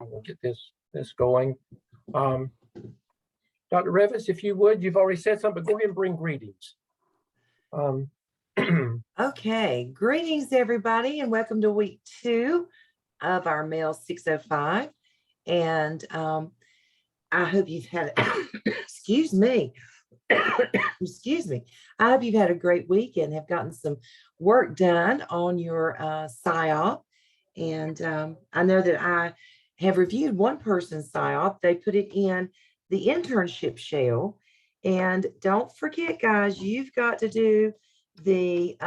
We'll get this going. Dr. Revis, if you would, you've already said something, but go ahead and bring greetings. Okay, greetings everybody, and welcome to week 2 of our Mail 605. And I hope you've had excuse me. Excuse me. I hope you've had a great week and have gotten some work done on your SIAP. And I know that I have reviewed one person's SIAP. They put it in the internship shell. And don't forget, guys, you've got to do the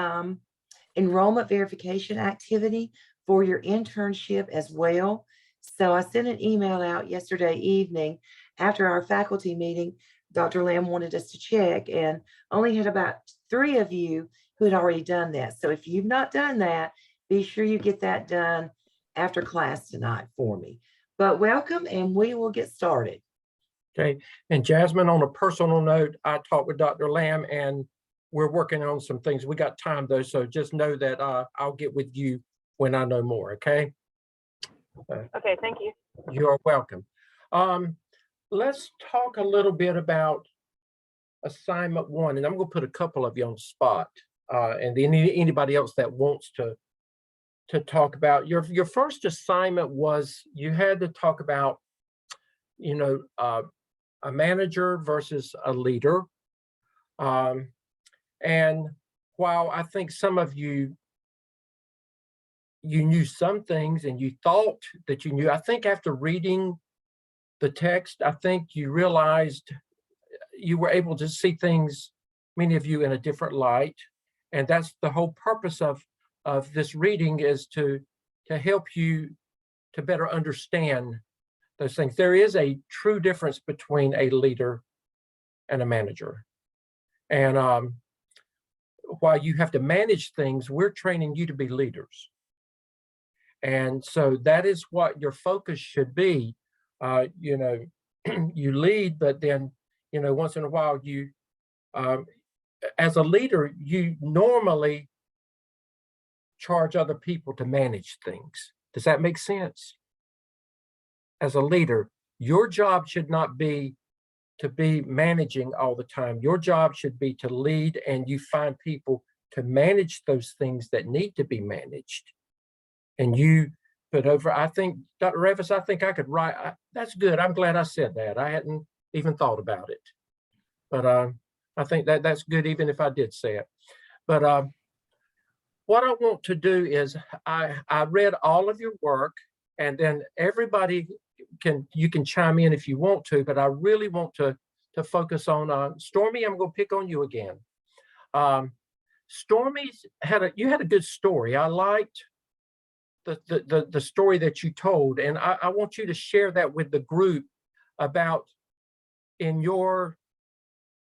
enrollment verification activity for your internship as well. So I sent an email out yesterday evening after our faculty meeting. Dr. Lamb wanted us to check and only had about 3 of you who had already done that. So if you've not done that, be sure you get that done after class tonight for me. But welcome, and we will get started. Okay, and Jasmine, on a personal note, I talked with Dr. Lamb and we're working on some things. We got time though, so just know that I'll get with you when I know more, okay? Okay, thank you. You're welcome. Let's talk a little bit about assignment 1, and I'm going to put a couple of you on the spot, and then anybody else that wants to talk about your first assignment was you had to talk about, you know, a manager versus a leader, and while I think some of you knew some things and you thought that you knew, I think after reading the text, I think you realized you were able to see things, many of you, in a different light. And that's the whole purpose of this reading, is to help you to better understand those things. There is a true difference between a leader and a manager. And while you have to manage things, we're training you to be leaders. And so that is what your focus should be. You know, you lead, but then, you know, once in a while you, as a leader, you normally charge other people to manage things. Does that make sense? As a leader, your job should not be to be managing all the time. Your job should be to lead, and you find people to manage those things that need to be managed. And you put over, I think, Dr. Revis, I think I could write, that's good. I'm glad I said that. I hadn't even thought about it. But I think that's good, even if I did say it. But what I want to do is, I read all of your work, and then everybody you can chime in if you want to, but I really want to focus on Stormy. I'm going to pick on you again. Stormy you had a good story. I liked the story that you told, and I want you to share that with the group about, in your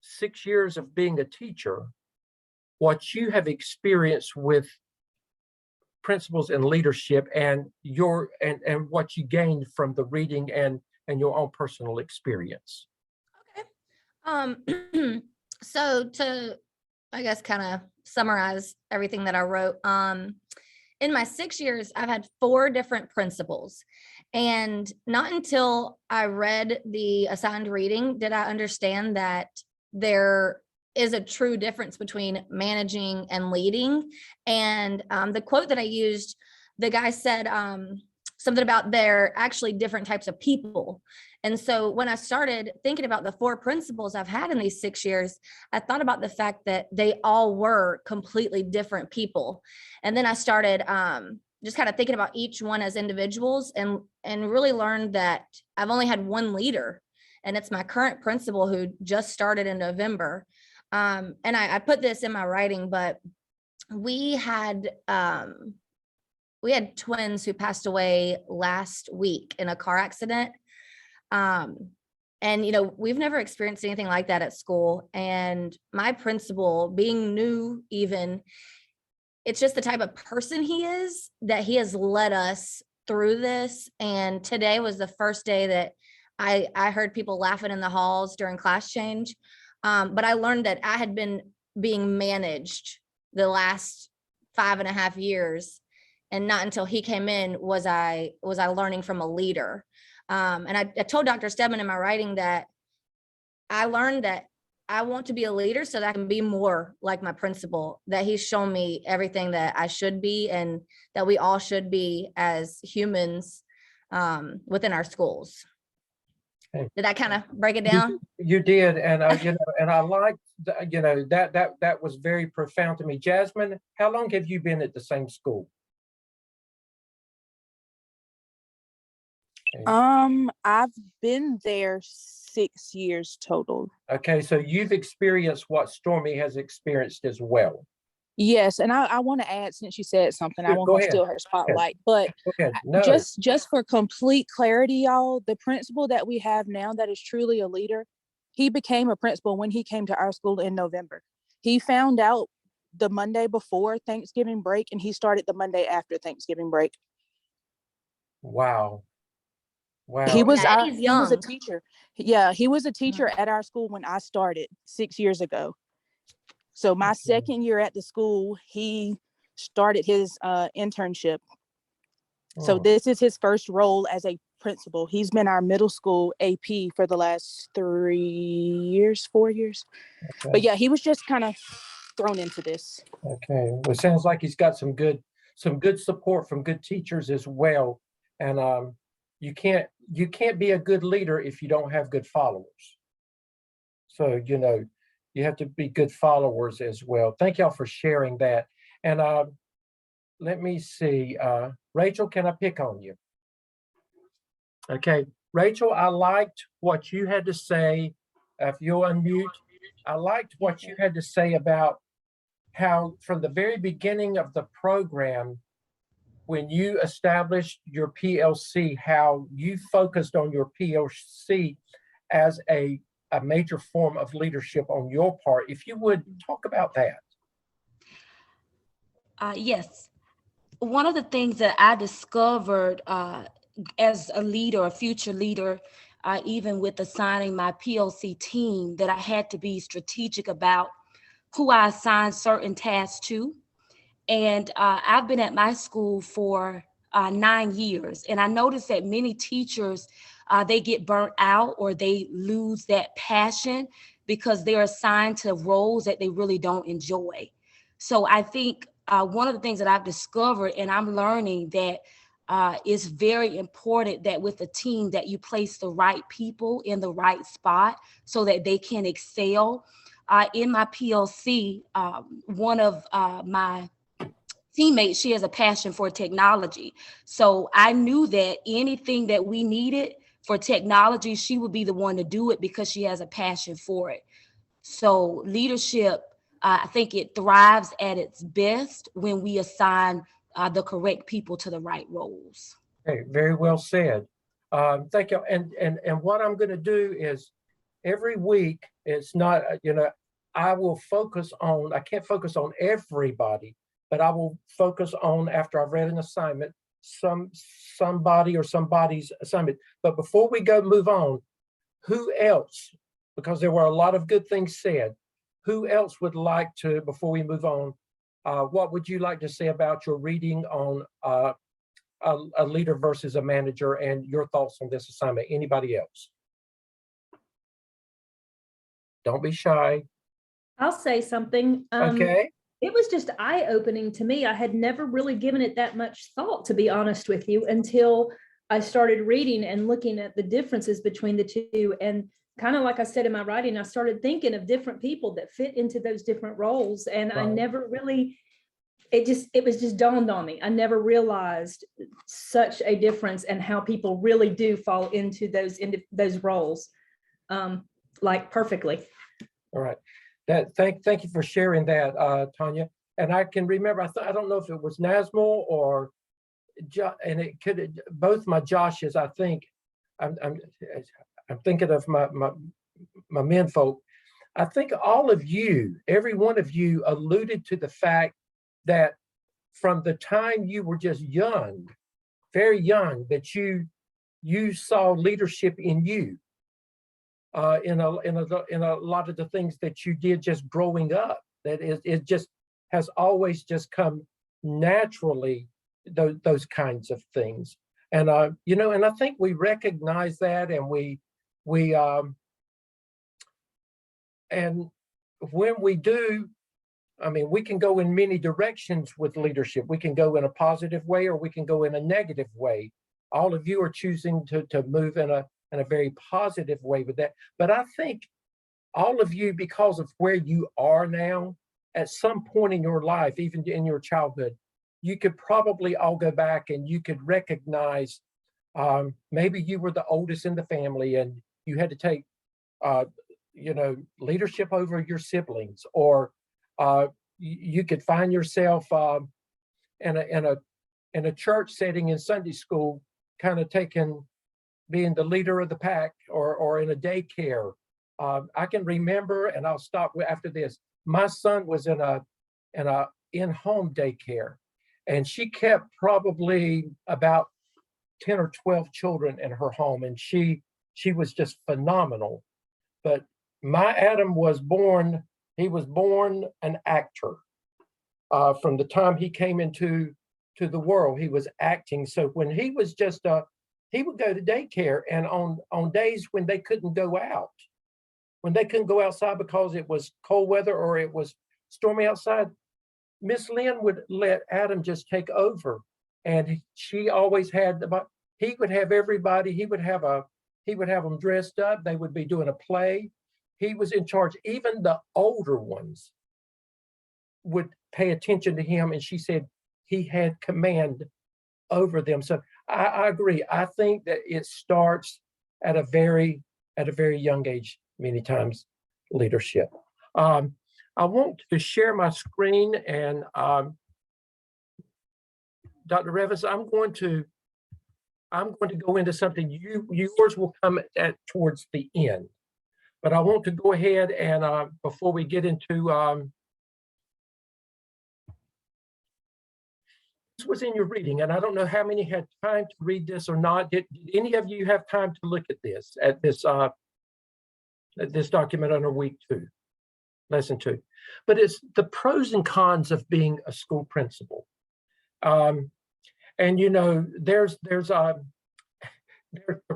6 years of being a teacher, what you have experienced with principles and leadership, and and what you gained from the reading and your own personal experience. Okay. So to, I guess, kind of summarize everything that I wrote, in my 6 years, I've had 4 different principals, and not until I read the assigned reading did I understand that there is a true difference between managing and leading. And the quote that I used, the guy said something about they're actually different types of people. And so when I started thinking about the 4 principles I've had in these 6 years, I thought about the fact that they all were completely different people. And then I started just kind of thinking about each one as individuals, and really learned that I've only had one leader, and it's my current principal who just started in November. And I put this in my writing, but we had twins who passed away last week in a car accident. And, you know, we've never experienced anything like that at school. And my principal, being new even, it's just the type of person he is, that he has led us through this. And today was the first day that I heard people laughing in the halls during class change. But I learned that I had been being managed the last 5.5 years. and not until he came in was I learning from a leader. And I told Dr. Stedman in my writing that I learned that I want to be a leader so that I can be more like my principal, that he's shown me everything that I should be and that we all should be as humans within our schools. Okay. Did I kind of break it down? You did, and and I liked, that was very profound to me. Jasmine, how long have you been at the same school? I've been there 6 years total. Okay, so you've experienced what Stormy has experienced as well. Yes, and I want to add, since you said something, I Sure, won't go gonna ahead. steal her spotlight, but Okay, no, just for complete clarity, y'all, the principal that we have now that is truly a leader, he became a principal when he came to our school in November. He found out the Monday before Thanksgiving break, and he started the Monday after Thanksgiving break. wow. Wow. He was Yeah, our, he's he was a young. teacher. Yeah, he was a teacher at our school when I started 6 years ago. So my second year at the school, he started his internship. So this is his first role as a principal. He's been our middle school AP for the last 4 years. Okay. But yeah, he was just kind of thrown into this. Okay, well, it sounds like he's got some good support from good teachers as well. And you can't be a good leader if you don't have good followers. So, you have to be good followers as well. Thank y'all for sharing that. And let me see, Rachel, can I pick on you? Okay, Rachel, I liked what you had to say. If you'll unmute, I liked what you had to say about how from the very beginning of the program, when you established your PLC, how you focused on your PLC as a major form of leadership on your part. If you would talk about that. Yes. One of the things that I discovered as a leader, a future leader, even with assigning my PLC team, that I had to be strategic about who I assign certain tasks to. And I've been at my school for 9 years, and I noticed that many teachers, they get burnt out or they lose that passion because they're assigned to roles that they really don't enjoy. So I think one of the things that I've discovered, and I'm learning, that it's very important that with a team that you place the right people in the right spot so that they can excel. In my PLC, one of my teammates, she has a passion for technology. So I knew that anything that we needed for technology, she would be the one to do it because she has a passion for it. So leadership, I think it thrives at its best when we assign the correct people to the right roles. Okay, very well said. Thank you. And what I'm going to do is every week, it's not, I will focus on, I can't focus on everybody, but I will focus on, after I've read an assignment, somebody or somebody's assignment. But before we move on, who else, because there were a lot of good things said, who else would like to, before we move on, what would you like to say about your reading on a leader versus a manager and your thoughts on this assignment? Anybody else? Don't be shy. I'll say something. Okay. It was just eye-opening to me. I had never really given it that much thought, to be honest with you, until I started reading and looking at the differences between the two. And kind of like I said in my writing, I started thinking of different people that fit into those different roles. And Right. I never really, it was just dawned on me. I never realized such a difference and how people really do fall into those roles, like perfectly. All right. Thank you for sharing that, Tanya. And I can remember, I don't know if it was Nazmul or and it could, both my Joshes, I think. I'm thinking of my men folk. I think all of you, every one of you, alluded to the fact that from the time you were just young, very young, that you saw leadership in you. In a lot of the things that you did just growing up, that it just has always just come naturally those kinds of things. And, you know, and I think we recognize that, and and when we do, I mean, we can go in many directions with leadership. We can go in a positive way, or we can go in a negative way. All of you are choosing to move in a very positive way with that. But I think all of you, because of where you are now, at some point in your life, even in your childhood, you could probably all go back and you could recognize, maybe you were the oldest in the family and you had to take, you know, leadership over your siblings, or you could find yourself in a church setting in Sunday school, kind of being the leader of the pack, or in a daycare. I can remember, and I'll stop after this. My son was in a in-home daycare, and she kept probably about 10 or 12 children in her home, and she was just phenomenal. But my Adam was born, he was born an actor. From the time he came into the world, he was acting. So when he was just he would go to daycare, and on days when they couldn't go out, when they couldn't go outside because it was cold weather or it was stormy outside, Miss Lynn would let Adam just take over. And she always had he would have everybody, he would have them dressed up, they would be doing a play. He was in charge. Even the older ones would pay attention to him, and she said he had command over them. So I agree. I think that it starts at a very young age, many times, leadership. I want to share my screen, and Dr. Revis, I'm going to go into something yours will come at towards the end. But I want to go ahead and before we get into this was in your reading, and I don't know how many had time to read this or not. Did any of you have time to look at this document under week 2, lesson 2? But it's the pros and cons of being a school principal. And you know, there's the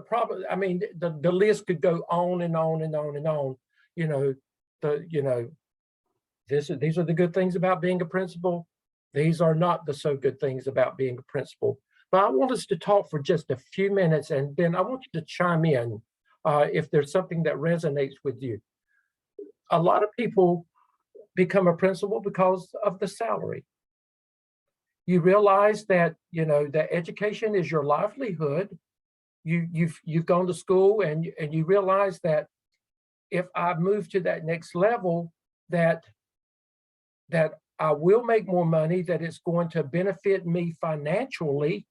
problem. I mean, the list could go on and on and on and on. You know, these are the good things about being a principal. These are not the so good things about being a principal. But I want us to talk for just a few minutes, and then I want you to chime in if there's something that resonates with you. A lot of people become a principal because of the salary. You realize that, you know, that education is your livelihood. You've gone to school, and you realize that if I move to that next level, that I will make more money, that it's going to benefit me financially.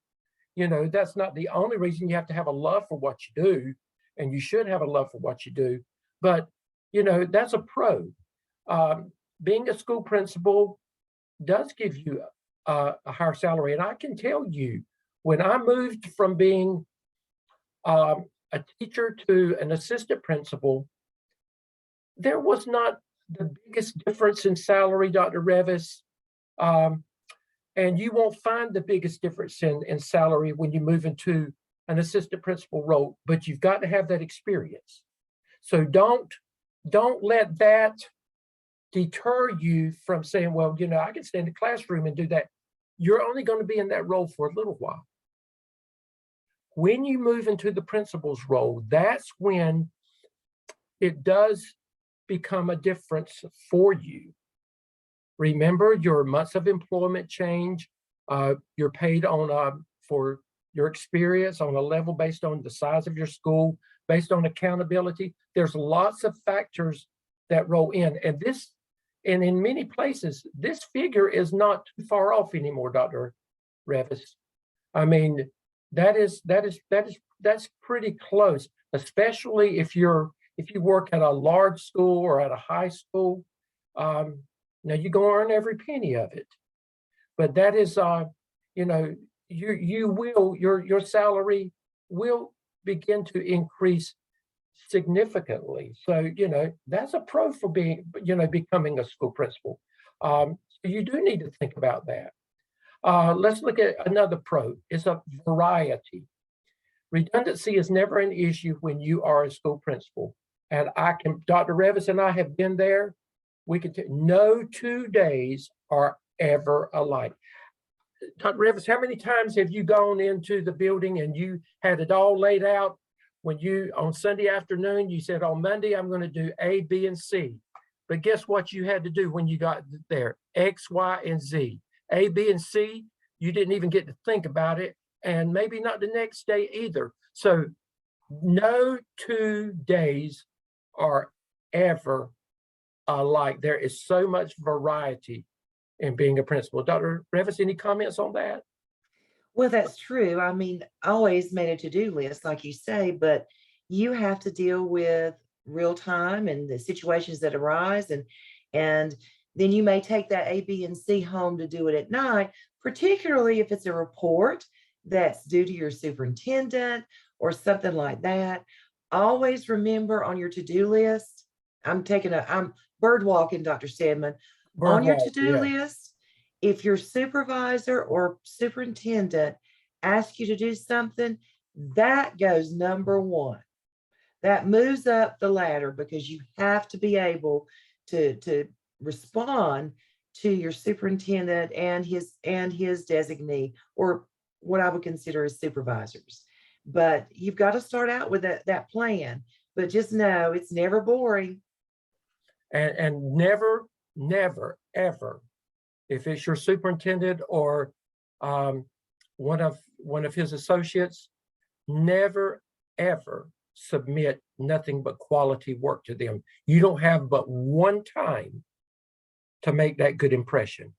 You know, that's not the only reason. You have to have a love for what you do, and you should have a love for what you do. But, you know, that's a pro. Being a school principal does give you a higher salary. And I can tell you, when I moved from being a teacher to an assistant principal, there was not the biggest difference in salary, Dr. Revis. And you won't find the biggest difference in salary when you move into an assistant principal role, but you've got to have that experience. So don't let that deter you from saying, well, you know, I can stay in the classroom and do that. You're only going to be in that role for a little while. When you move into the principal's role, that's when it does become a difference for you. Remember, your months of employment change. You're paid on for your experience on a level based on the size of your school, based on accountability. There's lots of factors that roll in, and in many places, this figure is not too far off anymore, Dr. Revis. I mean, that's pretty close, especially if you work at a large school or at a high school. Now you're going to earn every penny of it, but that is, you know, your salary will begin to increase significantly. So, you know, that's a pro for becoming a school principal. So you do need to think about that. Let's look at another pro. It's a variety. Redundancy is never an issue when you are a school principal. And Dr. Revis and I have been there. We can no 2 days are ever alike. Dr. Revis, how many times have you gone into the building and you had it all laid out when you, on Sunday afternoon, you said, on Monday, I'm going to do A, B, and C. But guess what you had to do when you got there? X, Y, and Z. A, B, and C, you didn't even get to think about it. And maybe not the next day either. So no 2 days are ever alike. There is so much variety in being a principal. Dr. Revis, any comments on that? Well, that's true. I mean, I always made a to-do list, like you say, but you have to deal with real time and the situations that arise. And then you may take that A, B, and C home to do it at night, particularly if it's a report that's due to your superintendent or something like that. Always remember on your to-do list, I'm bird walking, Dr. Stedman, on your to-do list, if your supervisor or superintendent asks you to do something, that goes number one. That moves up the ladder because you have to be able to respond to your superintendent and his designee, or what I would consider as supervisors. But you've got to start out with that plan. But just know it's never boring. And never, ever, if it's your superintendent or one of his associates, never, ever submit nothing but quality work to them. You don't have but one time to make that good impression.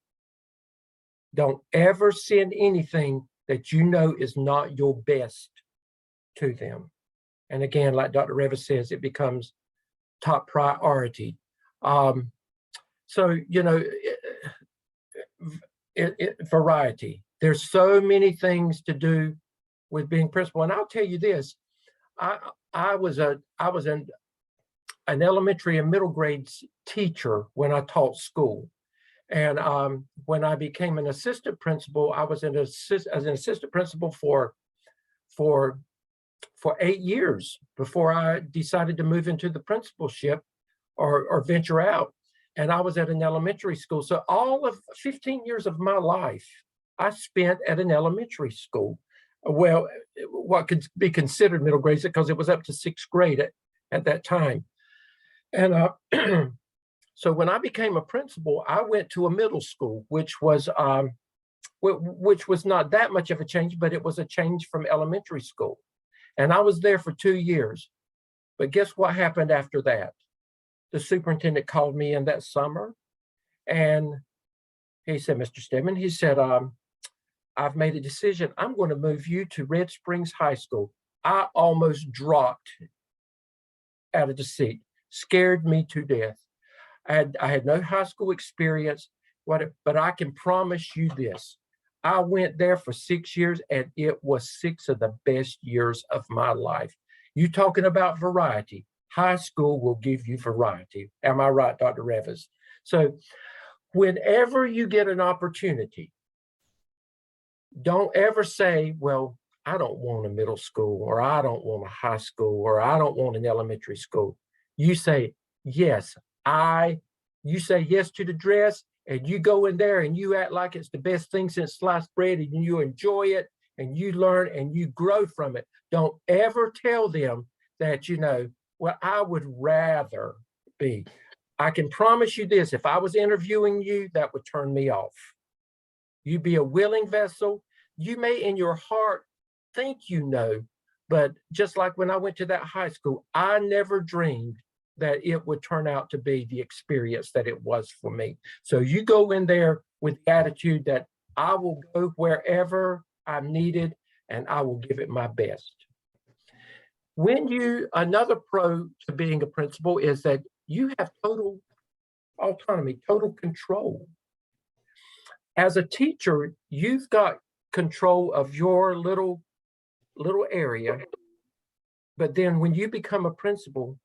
Don't ever send anything that you know is not your best to them. And again, like Dr. Revis says, it becomes top priority. So, you know, variety. There's so many things to do with being principal. And I'll tell you this, I was an elementary and middle grade teacher when I taught school. And when I became an assistant principal, I was as an assistant principal for 8 years before I decided to move into the principalship or venture out. And I was at an elementary school. So all of 15 years of my life, I spent at an elementary school. Well, what could be considered middle grade, because it was up to 6th grade at that time. And so when I became a principal, I went to a middle school, which was not that much of a change, but it was a change from elementary school. And I was there for 2 years. But guess what happened after that? The superintendent called me in that summer, and he said, Mr. Stedman, he said, I've made a decision. I'm going to move you to Red Springs High School. I almost dropped out of the seat, scared me to death. I had no high school experience, but I can promise you this. I went there for 6 years, and it was 6 of the best years of my life. You talking about variety. High school will give you variety. Am I right, Dr. Revis? So whenever you get an opportunity, don't ever say, well, I don't want a middle school, or I don't want a high school, or I don't want an elementary school. You say, yes, you say yes to the dress, and you go in there and you act like it's the best thing since sliced bread, and you enjoy it, and you learn and you grow from it. Don't ever tell them that, you know, well, I would rather be. I can promise you this, if I was interviewing you, that would turn me off. You be a willing vessel. You may in your heart think you know, but just like when I went to that high school, I never dreamed that it would turn out to be the experience that it was for me. So you go in there with the attitude that I will go wherever I'm needed and I will give it my best. Another pro to being a principal is that you have total autonomy, total control. As a teacher, you've got control of your little area, but then when you become a principal,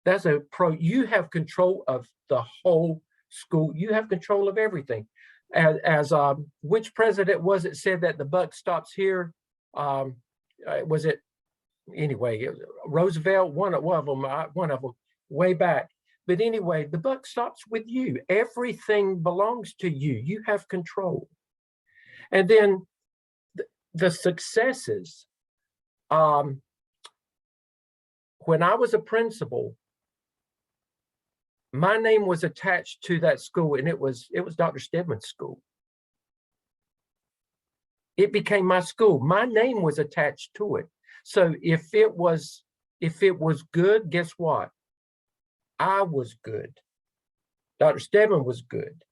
that's a pro. You have control of the whole school. You have control of everything. as which president was it said that the buck stops here? Was it anyway? Roosevelt, one of them, way back. But anyway, the buck stops with you. Everything belongs to you. You have control. And then the successes. When I was a principal, my name was attached to that school, and it was Dr. Stedman's school. It became my school. My name was attached to it. So if it was good, guess what? I was good. Dr. Stedman was good.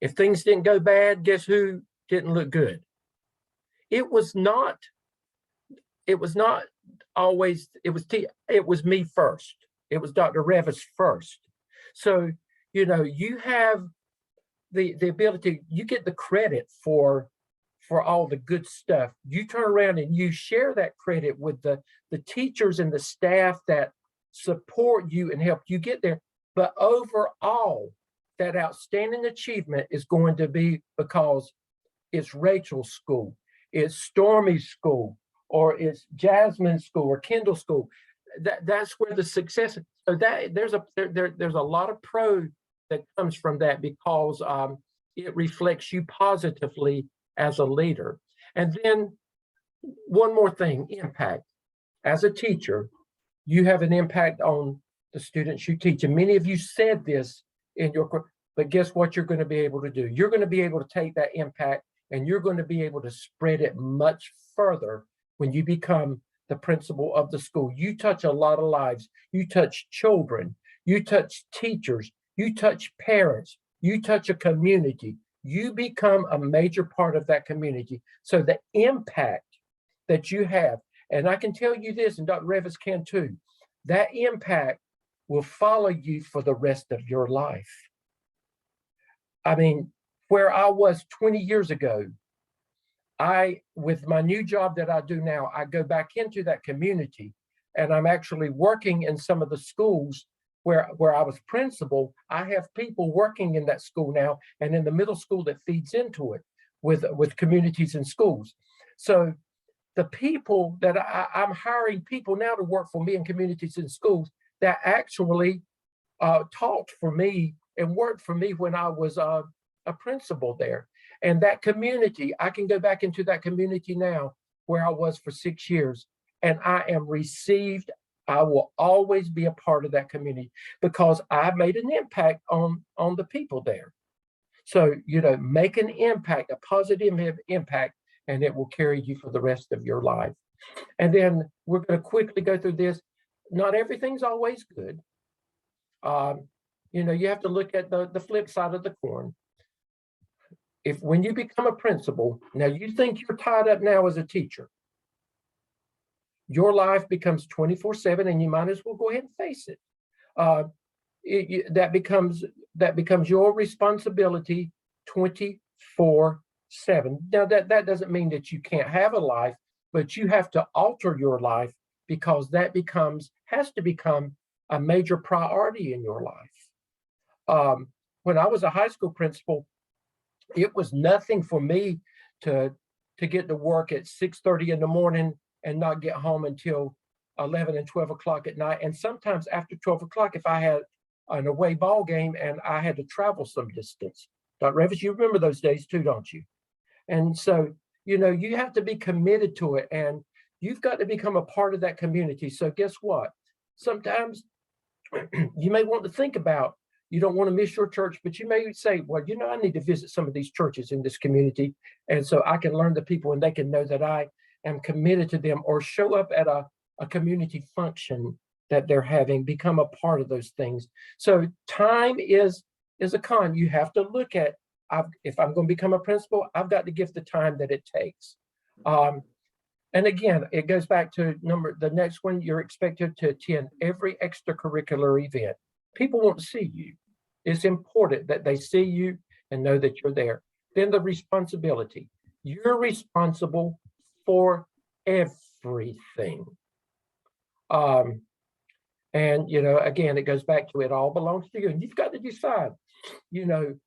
If things didn't go bad, guess who didn't look good? It was not always, it was me first. It was Dr. Revis first. So, you have the ability, you get the credit for all the good stuff. You turn around and you share that credit with the teachers and the staff that support you and help you get there. But overall, that outstanding achievement is going to be because it's Rachel's school, it's Stormy's school, or it's Jasmine's school or Kendall's school. That's where the success is. So that there's a lot of pro that comes from that, because it reflects you positively as a leader. And then one more thing, impact. As a teacher, you have an impact on the students you teach. And many of you said this in your, but guess what you're going to be able to do? You're going to be able to take that impact and you're going to be able to spread it much further when you become the principal of the school. You touch a lot of lives. You touch children, you touch teachers, you touch parents, you touch a community. You become a major part of that community. So the impact that you have, and I can tell you this, and Dr. Revis can too, that impact will follow you for the rest of your life. I mean, where I was 20 years ago, with my new job that I do now, I go back into that community, and I'm actually working in some of the schools where I was principal. I have people working in that school now, and in the middle school that feeds into it with communities and schools. So the people that I'm hiring people now to work for me in communities and schools that actually taught for me and worked for me when I was a principal there. And that community, I can go back into that community now where I was for 6 years, and I am received. I will always be a part of that community because I made an impact on the people there. So, make an impact, a positive impact, and it will carry you for the rest of your life. And then we're going to quickly go through this. Not everything's always good. You have to look at the flip side of the coin. When you become a principal, now you think you're tied up now as a teacher, your life becomes 24/7, and you might as well go ahead and face it. That becomes your responsibility 24/7. Now that doesn't mean that you can't have a life, but you have to alter your life, because that has to become a major priority in your life. When I was a high school principal, it was nothing for me to get to work at 6:30 in the morning and not get home until 11 and 12 o'clock at night. And sometimes after 12 o'clock, if I had an away ball game and I had to travel some distance. Dr. Revis, you remember those days too, don't you? And so, you have to be committed to it, and you've got to become a part of that community. So guess what? Sometimes you may want to think about, you don't want to miss your church, but you may say, well, I need to visit some of these churches in this community. And so I can learn the people and they can know that I am committed to them, or show up at a community function that they're having, become a part of those things. So time is a con. You have to look at, if I'm going to become a principal, I've got to give the time that it takes. And again, it goes back to the next one, you're expected to attend every extracurricular event. People want to see you. It's important that they see you and know that you're there. Then the responsibility. You're responsible for everything. And, again, it goes back to, it all belongs to you. And you've got to decide, do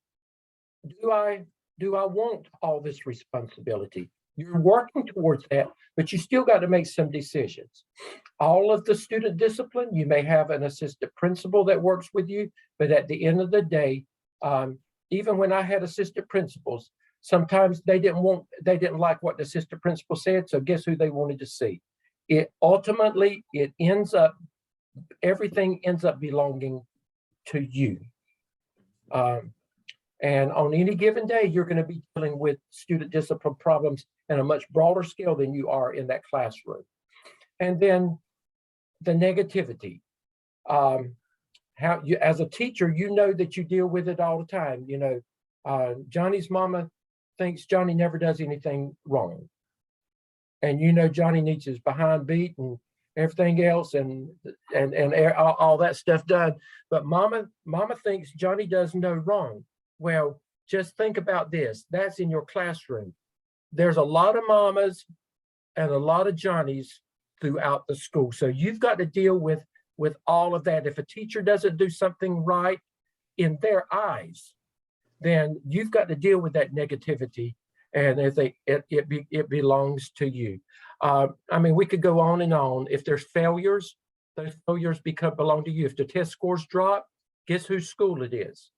I do I want all this responsibility? You're working towards that, but you still got to make some decisions. All of the student discipline, you may have an assistant principal that works with you, but at the end of the day, even when I had assistant principals, sometimes they didn't like what the assistant principal said. So guess who they wanted to see? Everything ends up belonging to you. And on any given day, you're going to be dealing with student discipline problems in a much broader scale than you are in that classroom. And then the negativity. How you, as a teacher, you know that you deal with it all the time. You know, Johnny's mama thinks Johnny never does anything wrong. And you know Johnny needs his behind beat and everything else and all that stuff done. But mama thinks Johnny does no wrong. Well, just think about this. That's in your classroom. There's a lot of mamas and a lot of Johnnies throughout the school. So you've got to deal with all of that. If a teacher doesn't do something right in their eyes, then you've got to deal with that negativity. And it belongs to you. I mean, we could go on and on. If there's failures, those failures belong to you. If the test scores drop, guess whose school it is?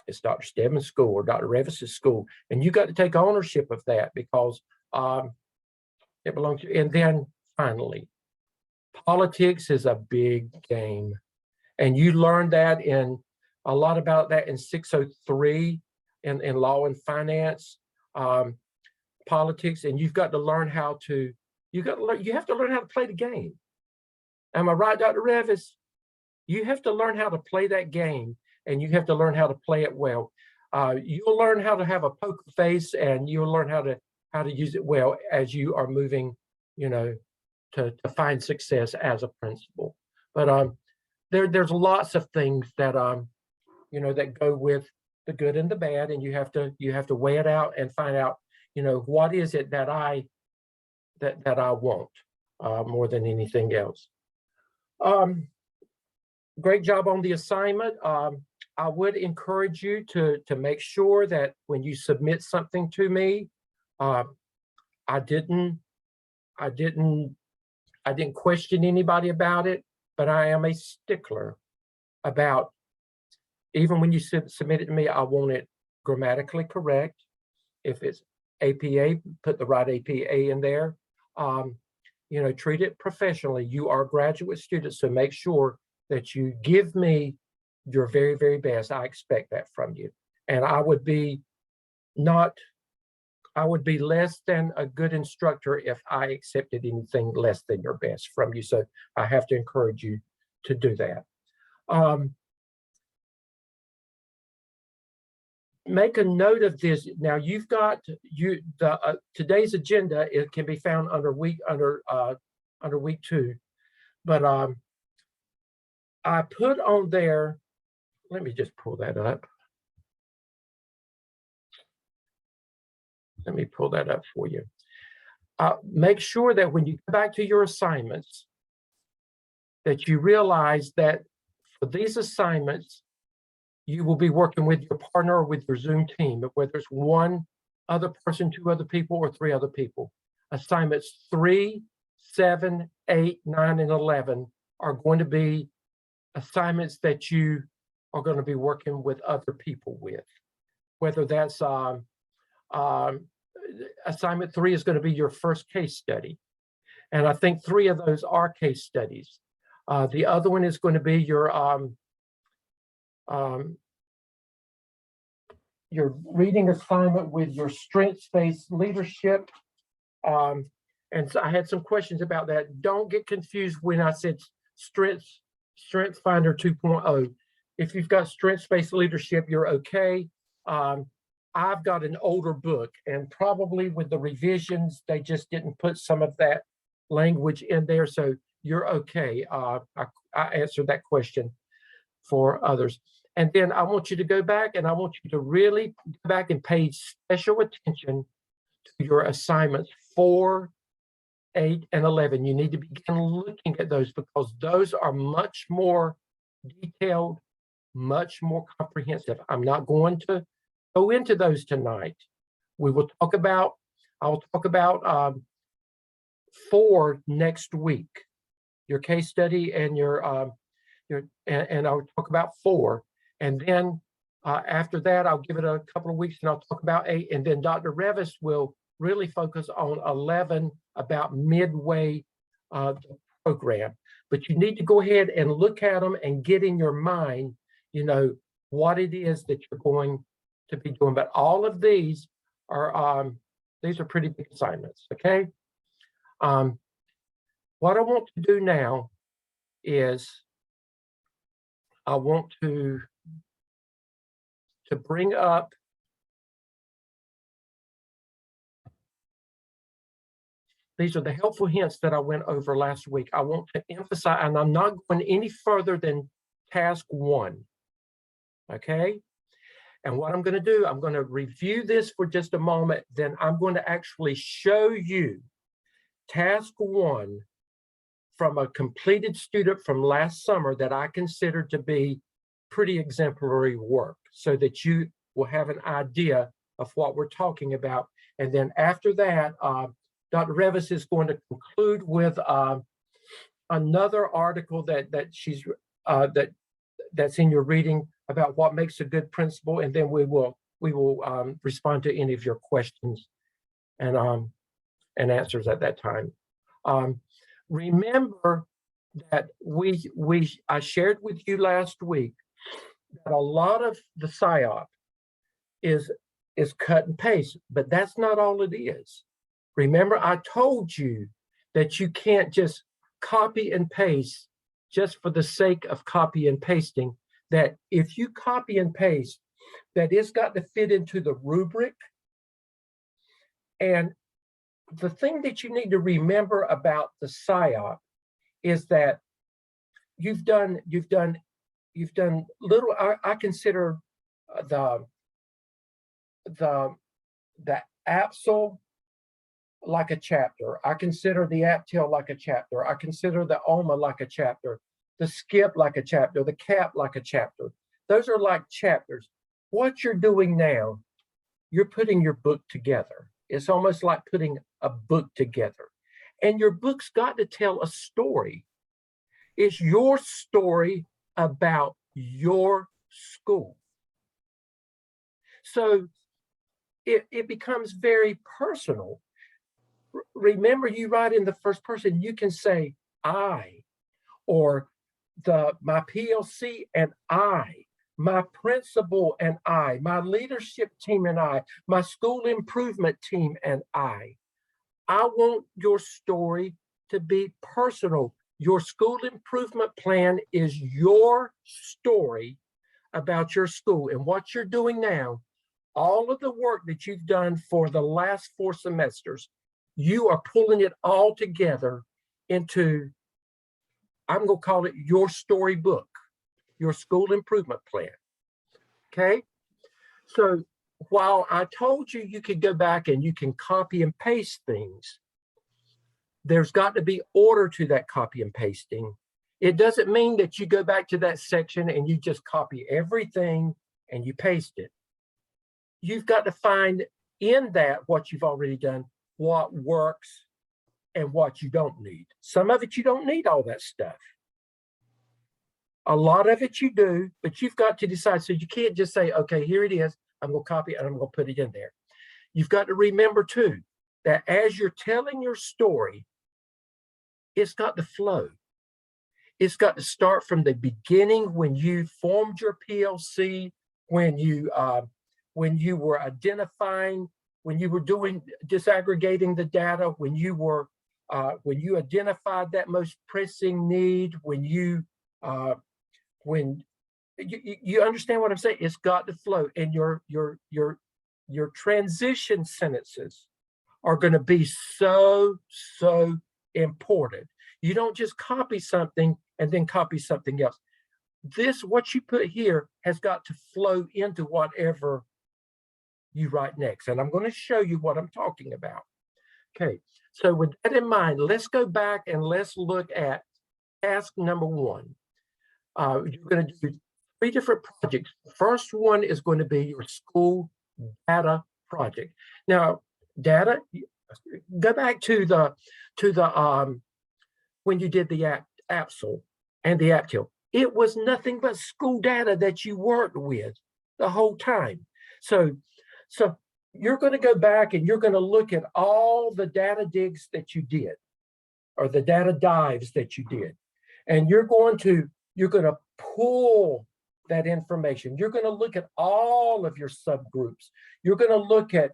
It's Dr. Stedman's school or Dr. Revis's school. And you got to take ownership of that because it belongs to you. And then finally, politics is a big game. And you learn that a lot about that in 603 in law and finance. Politics, and you've got to learn how to, you have to learn how to play the game. Am I right, Dr. Revis? You have to learn how to play that game, and you have to learn how to play it well. You'll learn how to have a poker face, and you'll learn how to use it well as you are moving, you know, to find success as a principal. But there's lots of things that you know, that go with the good and the bad, and you have to weigh it out and find out, you know, what is it that I want more than anything else. Great job on the assignment. I would encourage you to make sure that when you submit something to me, I didn't question anybody about it, but I am a stickler about, even when you submit it to me, I want it grammatically correct. If it's APA, put the right APA in there. You know, treat it professionally. You are graduate students, so make sure that you give me your very, very best. I expect that from you. And I would be less than a good instructor if I accepted anything less than your best from you. So I have to encourage you to do that. Make a note of this. Now you've got today's agenda. It can be found under week 2, but I put on there. Let me just pull that up. Let me pull that up for you. Make sure that when you go back to your assignments, that you realize that for these assignments, you will be working with your partner or with your Zoom team, whether it's one other person, 2 other people, or 3 other people. Assignments 3, 7, 8, 9, and 11 are going to be assignments that you are going to be working with other people with. Whether that's assignment 3 is going to be your first case study. And I think 3 of those are case studies. The other one is going to be your reading assignment with your strengths-based leadership. And so I had some questions about that. Don't get confused when I said Strengths Finder 2.0. If you've got strengths-based leadership, you're okay. I've got an older book, and probably with the revisions, they just didn't put some of that language in there. So you're okay. I answered that question for others. And then I want you to go back, and I want you to really go back and pay special attention to your assignments 4, 8, and 11. You need to begin looking at those because those are much more detailed, much more comprehensive. I'm not going to go into those tonight. We will talk about, I'll talk about 4 next week, your case study and and I'll talk about 4. And then after that, I'll give it a couple of weeks and I'll talk about 8. And then Dr. Revis will really focus on 11 about midway the program. But you need to go ahead and look at them and get in your mind, you know, what it is that you're going to be doing. But all of these are pretty big assignments, okay? What I want to do now is I want to bring up these are the helpful hints that I went over last week. I want to emphasize, and I'm not going any further than task 1, okay? And what I'm going to do, I'm going to review this for just a moment, then I'm going to actually show you task 1 from a completed student from last summer that I consider to be pretty exemplary work, so that you will have an idea of what we're talking about. And then after that, Dr. Revis is going to conclude with another article that's in your reading about what makes a good principal, and then we will respond to any of your questions and answers at that time. Remember that I shared with you last week that a lot of the SIAP is cut and paste, but that's not all it is. Remember, I told you that you can't just copy and paste just for the sake of copy and pasting, that if you copy and paste, that it's got to fit into the rubric. And the thing that you need to remember about the SIAP is that you've done little, I consider the APSL like a chapter. I consider the APTIL like a chapter. I consider the OMA like a chapter, the SKIP like a chapter, the CAP like a chapter. Those are like chapters. What you're doing now, you're putting your book together. It's almost like putting a book together. And your book's got to tell a story. It's your story about your school. So it becomes very personal. Remember, you write in the first person, you can say I, or my PLC and I, my principal and I, my leadership team and I, my school improvement team and I. I want your story to be personal. Your school improvement plan is your story about your school. And what you're doing now, all of the work that you've done for the last 4 semesters, you are pulling it all together into, I'm going to call it your storybook, your school improvement plan. Okay? So while I told you you could go back and you can copy and paste things, there's got to be order to that copy and pasting. It doesn't mean that you go back to that section and you just copy everything and you paste it. You've got to find in that what you've already done, what works and what you don't need. Some of it you don't need all that stuff. A lot of it you do, but you've got to decide. So you can't just say, okay, here it is. I'm going to copy it and I'm going to put it in there. You've got to remember too, that as you're telling your story, it's got to flow. It's got to start from the beginning when you formed your PLC, when you were identifying, when you were disaggregating the data, when you identified that most pressing need, when you understand what I'm saying. It's got to flow, and your transition sentences are going to be so important. You don't just copy something and then copy something else. What you put here has got to flow into whatever you write next. And I'm going to show you what I'm talking about. Okay, so with that in mind, let's go back and let's look at task number 1. You're going to do 3 different projects. The first one is going to be your school data project. Now, data, go back to the when you did the APSL and the APTIL. It was nothing but school data that you worked with the whole time. So you're going to go back and you're going to look at all the data digs that you did, or the data dives that you did, and you're going to pull that information. You're going to look at all of your subgroups. You're going to look at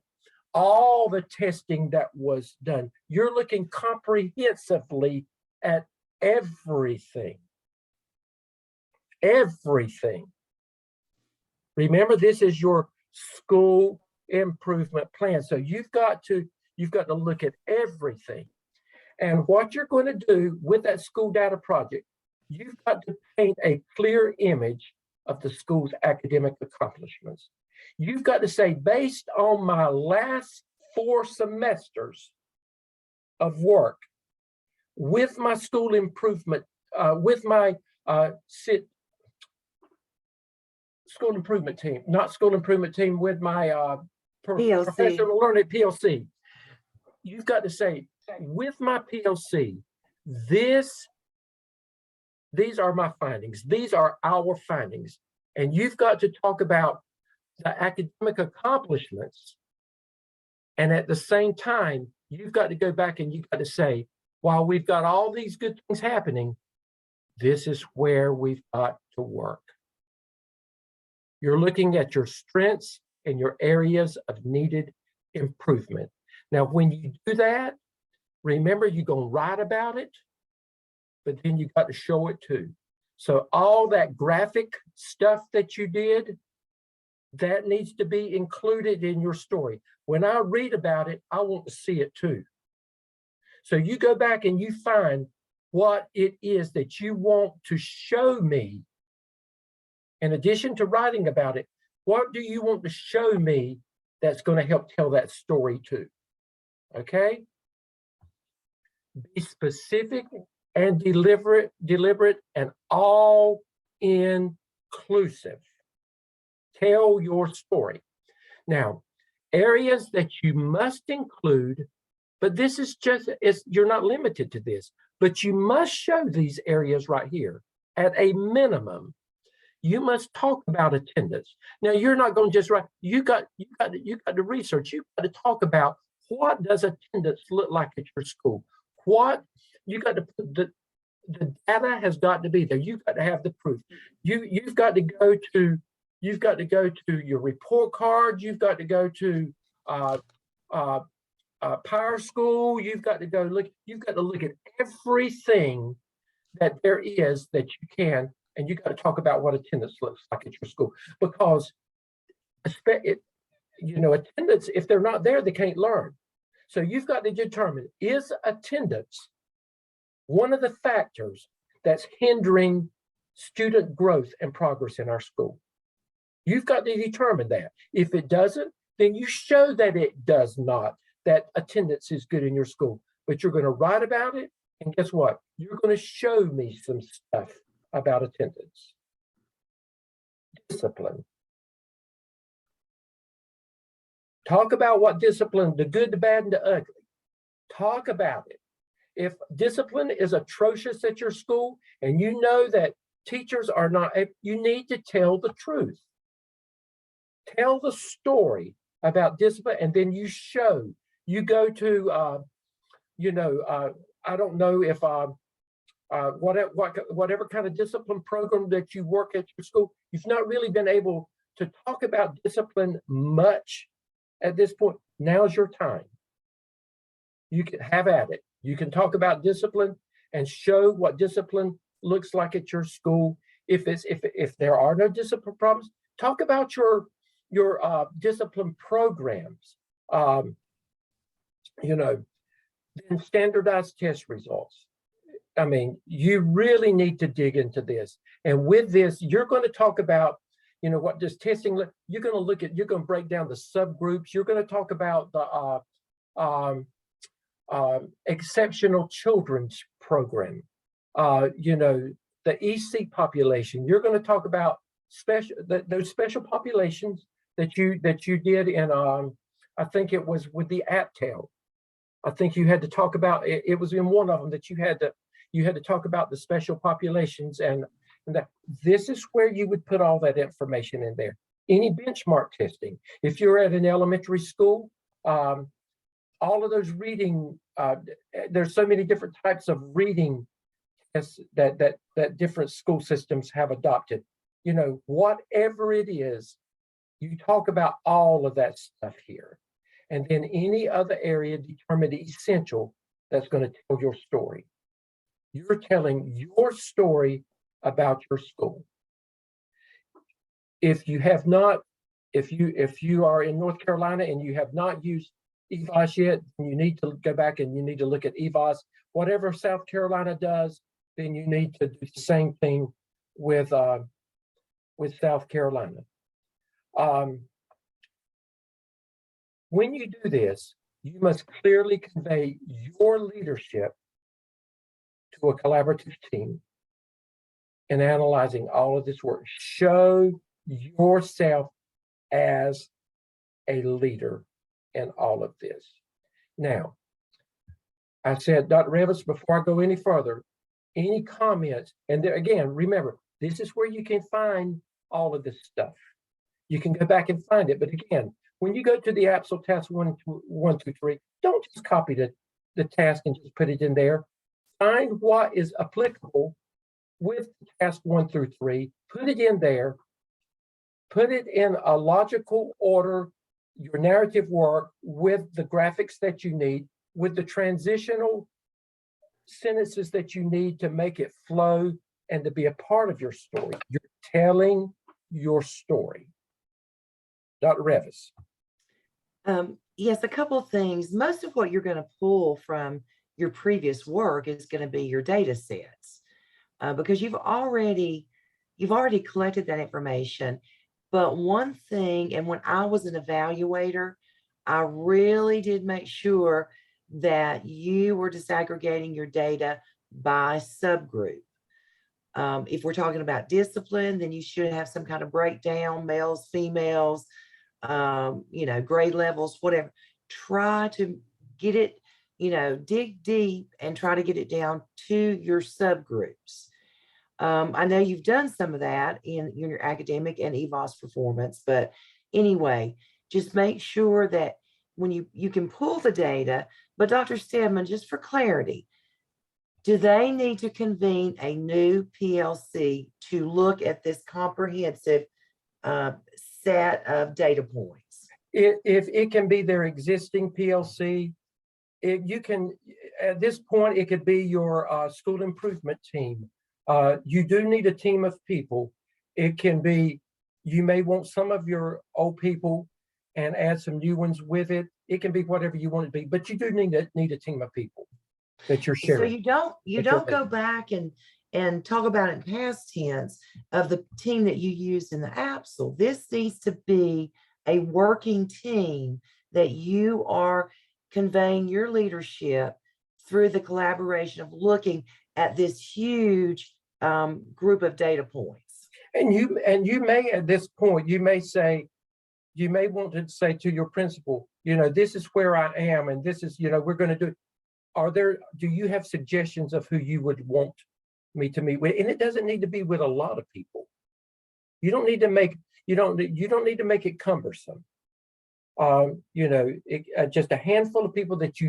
all the testing that was done. You're looking comprehensively at everything. Everything. Remember, this is your school improvement plan. So you've got to look at everything. And what you're going to do with that school data project, you've got to paint a clear image of the school's academic accomplishments. You've got to say, based on my last 4 semesters of work with my school improvement, with my school improvement team, not school improvement team, with my professional learning PLC. You've got to say, with my PLC, these are my findings. These are our findings. And you've got to talk about the academic accomplishments. And at the same time, you've got to go back and you've got to say, while we've got all these good things happening, this is where we've got to work. You're looking at your strengths and your areas of needed improvement. Now, when you do that, remember, you're going to write about it, but then you got to show it too. So all that graphic stuff that you did, that needs to be included in your story. When I read about it, I want to see it too. So you go back and you find what it is that you want to show me. In addition to writing about it, what do you want to show me that's going to help tell that story too? Okay? Be specific and deliberate and all inclusive. Tell your story. Now, areas that you must include, but this is just, you're not limited to this, but you must show these areas right here. At a minimum, you must talk about attendance. Now, you're not going to just write, you got to research, you got to talk about what does attendance look like at your school? What you got to put, the data has got to be there. You've got to have the proof. You've got to go to your report card. You've got to go to Power School. You've got to go look. You've got to look at everything that there is that you can, and you got to talk about what attendance looks like at your school. Because attendance, if they're not there, they can't learn. So you've got to determine, is attendance one of the factors that's hindering student growth and progress in our school? You've got to determine that. If it doesn't, then you show that it does not, that attendance is good in your school. But you're going to write about it, and guess what? You're going to show me some stuff about attendance. Discipline. Talk about what discipline, the good, the bad, and the ugly. Talk about it. If discipline is atrocious at your school, and you know that teachers are not, you need to tell the truth. Tell the story about discipline, and then you show. You go to, I don't know if whatever kind of discipline program that you work at your school, you've not really been able to talk about discipline much at this point. Now's your time. You can have at it. You can talk about discipline and show what discipline looks like at your school. If there are no discipline problems, talk about your discipline programs. Then standardized test results. I mean, you really need to dig into this. And with this, you're going to talk about, what does testing look? You're going to break down the subgroups. You're going to talk about the exceptional children's program, the EC population. You're going to talk about those special populations that you did in I think it was with the AppTel. I think you had to talk about it, it was in one of them that you had to talk about the special populations and that this is where you would put all that information in there. Any benchmark testing. If you're at an elementary school, all of those reading, there's so many different types of reading that different school systems have adopted. You know, whatever it is, you talk about all of that stuff here. And then any other area determine the essential that's going to tell your story. You're telling your story about your school. If you have not, if you are in North Carolina and you have not used EVOS yet, you need to go back and you need to look at EVOS. Whatever South Carolina does, then you need to do the same thing with South Carolina. When you do this, you must clearly convey your leadership to a collaborative team in analyzing all of this work. Show yourself as a leader in all of this. Now, I said, Dr. Revis, before I go any further, any comments, and there, again, remember, this is where you can find all of this stuff. You can go back and find it, but again, when you go to the APSL task 1, 2, 3, don't just copy the task and just put it in there. Find what is applicable with task 1 through 3, put it in there, put it in a logical order, your narrative work with the graphics that you need, with the transitional sentences that you need to make it flow and to be a part of your story. You're telling your story. Dr. Revis. Yes, a couple of things. Most of what you're going to pull from your previous work is going to be your data sets because you've already collected that information. But one thing, and when I was an evaluator, I really did make sure that you were disaggregating your data by subgroup. If we're talking about discipline, then you should have some kind of breakdown, males, females, grade levels, whatever. Try to get it, dig deep and try to get it down to your subgroups. I know you've done some of that in your academic and EVOS performance, but anyway, just make sure that when you can pull the data, but Dr. Stedman, just for clarity, do they need to convene a new PLC to look at this comprehensive set of data points? If it can be their existing PLC, you can, at this point, it could be your school improvement team. You do need a team of people. It can be, you may want some of your old people and add some new ones with it. It can be whatever you want it to be, but you do need a team of people that you're sharing. So you don't go back and talk about it in past tense of the team that you used in the APSL. This needs to be a working team that you are conveying your leadership through the collaboration of looking at this huge group of data points. And you may, at this point, you may want to say to your principal, this is where I am, and this is, we're going to do. Do you have suggestions of who you would want me to meet with? And it doesn't need to be with a lot of people. You don't need to make it cumbersome. Just a handful of people that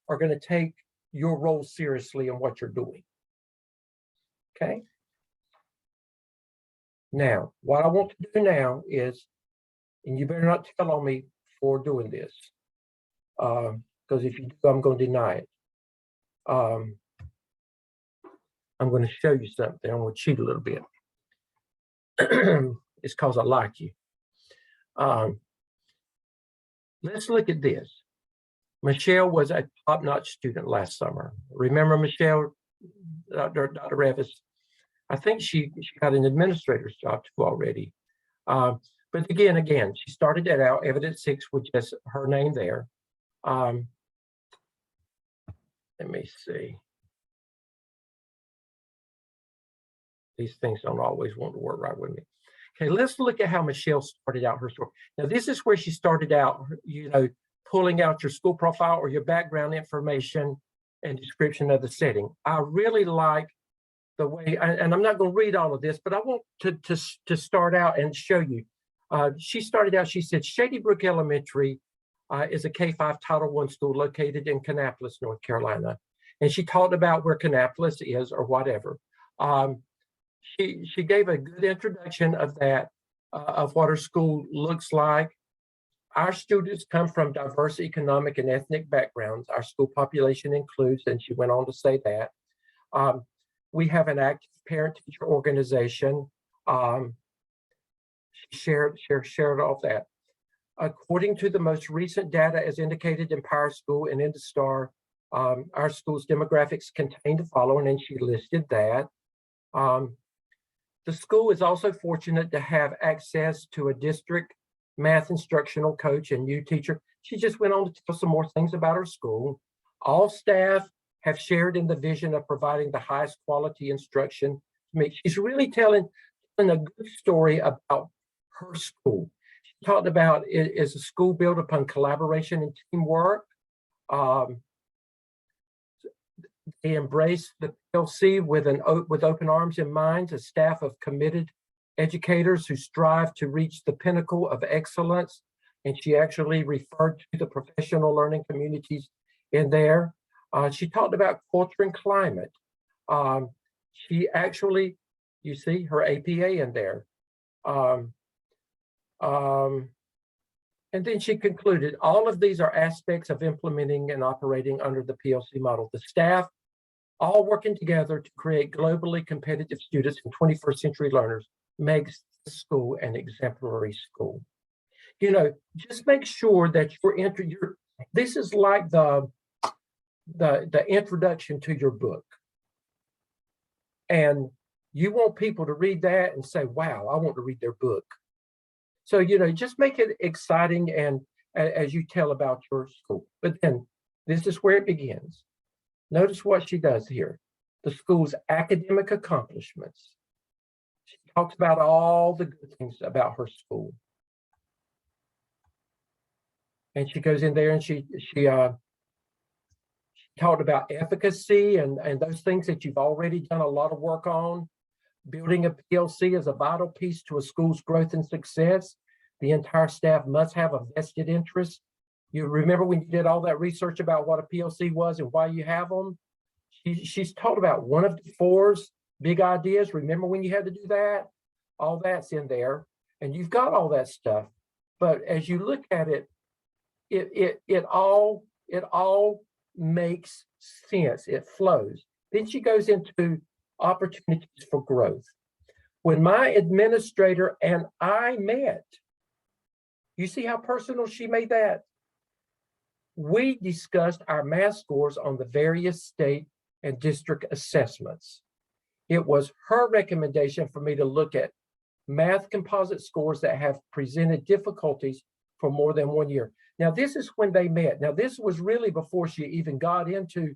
are going to take your role seriously in what you're doing. Okay. Now, what I want to do now is, and you better not tell on me for doing this, because if you do, I'm going to deny it. I'm going to show you something. I'm going to cheat a little bit. It's because I like you. Let's look at this. Michelle was a top-notch student last summer. Remember Michelle, Dr. Revis? I think she got an administrator's job too already. But again, she started that out, evidence 6, with just her name there. Let me see. These things don't always want to work right with me. Okay, let's look at how Michelle started out her story. Now, this is where she started out, pulling out your school profile or your background information and description of the setting. I really like the way, and I'm not going to read all of this, but I want to start out and show you. She started out, she said, Shady Brook Elementary is a K-5 Title I school located in Kannapolis, North Carolina. And she talked about where Kannapolis is or whatever. She gave a good introduction of that, of what her school looks like. Our students come from diverse economic and ethnic backgrounds. Our school population includes, and she went on to say that. We have an active parent-teacher organization. Shared all that. According to the most recent data as indicated in Power School and IndyStar, our school's demographics contain the following, and she listed that. The school is also fortunate to have access to a district math instructional coach and new teacher. She just went on to tell some more things about her school. All staff have shared in the vision of providing the highest quality instruction to me. She's really telling a good story about her school. She talked about it is a school built upon collaboration and teamwork. They embrace the PLC with open arms and minds, a staff of committed educators who strive to reach the pinnacle of excellence. And she actually referred to the professional learning communities in there. She talked about culture and climate. She actually, you see her APA in there. And then she concluded, all of these are aspects of implementing and operating under the PLC model. The staff all working together to create globally competitive students and 21st century learners makes the school an exemplary school. Just make sure that this is like the introduction to your book. And you want people to read that and say, wow, I want to read their book. So, just make it exciting and as you tell about your school. But then this is where it begins. Notice what she does here. The school's academic accomplishments. She talks about all the good things about her school. And she goes in there and she talked about efficacy and those things that you've already done a lot of work on. Building a PLC is a vital piece to a school's growth and success. The entire staff must have a vested interest. You remember when you did all that research about what a PLC was and why you have them? She's talked about one of the four's big ideas. Remember when you had to do that? All that's in there, and you've got all that stuff. But as you look at it, it all makes sense. It flows. Then she goes into opportunities for growth. When my administrator and I met, you see how personal she made that? We discussed our math scores on the various state and district assessments. It was her recommendation for me to look at math composite scores that have presented difficulties for more than 1 year. Now, this is when they met. Now, this was really before she even got into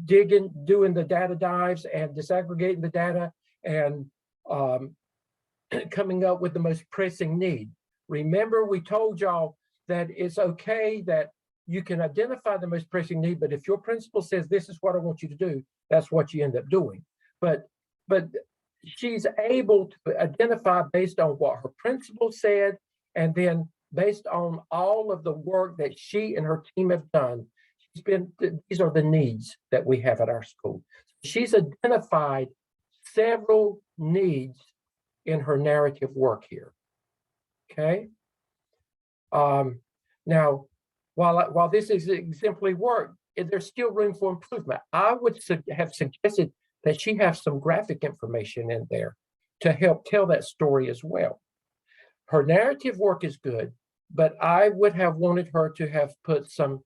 doing the data dives and disaggregating the data and coming up with the most pressing need. Remember, we told y'all that it's okay that you can identify the most pressing need, but if your principal says, this is what I want you to do, that's what you end up doing. But she's able to identify based on what her principal said, and then based on all of the work that she and her team have done, these are the needs that we have at our school. She's identified several needs in her narrative work here. Okay. Now, while this is exemplary work, there's still room for improvement. I would have suggested that she have some graphic information in there to help tell that story as well. Her narrative work is good, but I would have wanted her to have put some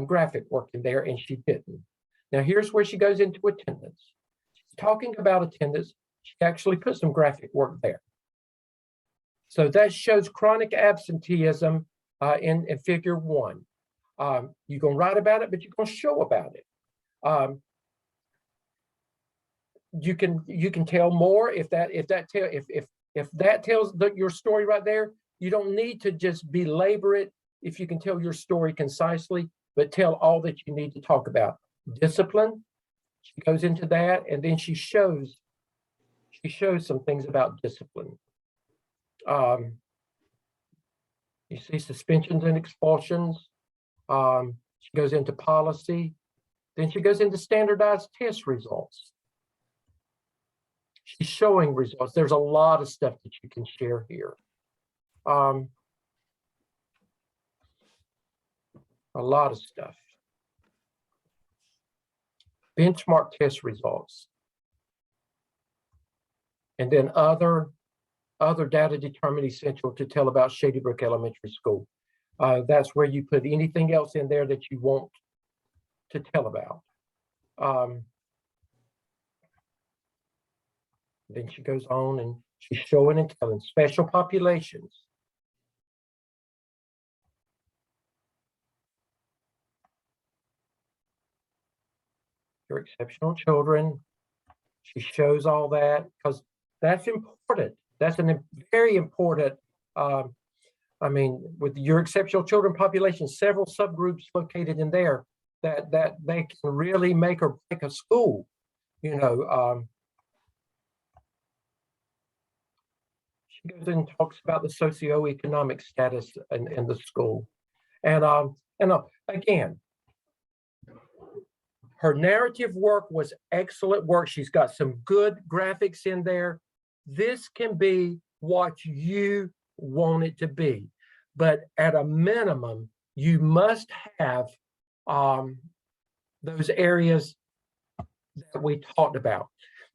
graphic work in there, and she didn't. Now, here's where she goes into attendance. She's talking about attendance. She actually put some graphic work there. So that shows chronic absenteeism in figure 1. You're going to write about it, but you're going to show about it. You can tell more if If that tells your story right there, you don't need to just belabor it if you can tell your story concisely, but tell all that you need to talk about. Discipline, she goes into that, and then she shows some things about discipline. You see suspensions and expulsions. She goes into policy. Then she goes into standardized test results. She's showing results. There's a lot of stuff that you can share here. A lot of stuff. Benchmark test results. And then other data determined essential to tell about Shady Brook Elementary School. That's where you put anything else in there that you want to tell about. Then she goes on and she's showing and telling special populations. Your exceptional children. She shows all that because that's important. That's a very important, I mean, with your exceptional children population, several subgroups located in there that they can really make or break a school, you know. She goes and talks about the socioeconomic status in the school. And again, her narrative work was excellent work. She's got some good graphics in there. This can be what you want it to be. But at a minimum, you must have those areas that we talked about.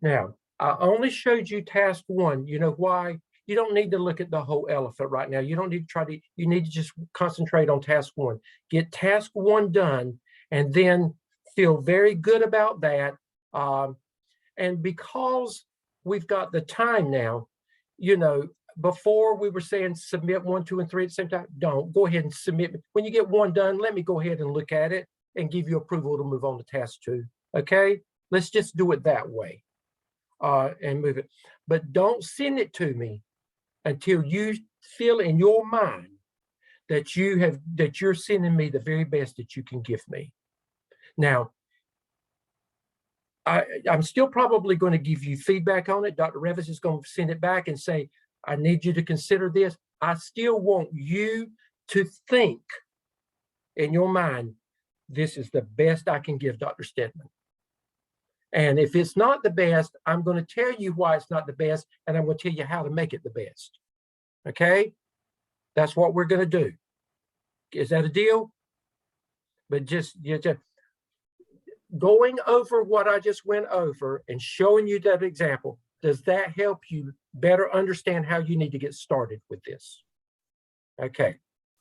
Now, I only showed you task one. You know why? You don't need to look at the whole elephant right now. You don't need to you need to just concentrate on task one. Get task one done and then feel very good about that. And because we've got the time now, you know, before we were saying submit 1, 2, and 3 at the same time, don't. Go ahead and submit. When you get one done, let me go ahead and look at it and give you approval to move on to task 2. Okay? Let's just do it that way and move it. But don't send it to me until you feel in your mind that you're sending me the very best that you can give me. Now, I'm still probably going to give you feedback on it. Dr. Revis is going to send it back and say, I need you to consider this. I still want you to think in your mind, this is the best I can give Dr. Stedman. And if it's not the best, I'm going to tell you why it's not the best, and I'm going to tell you how to make it the best. Okay? That's what we're going to do. Is that a deal? But just going over what I just went over and showing you that example, does that help you better understand how you need to get started with this? Okay.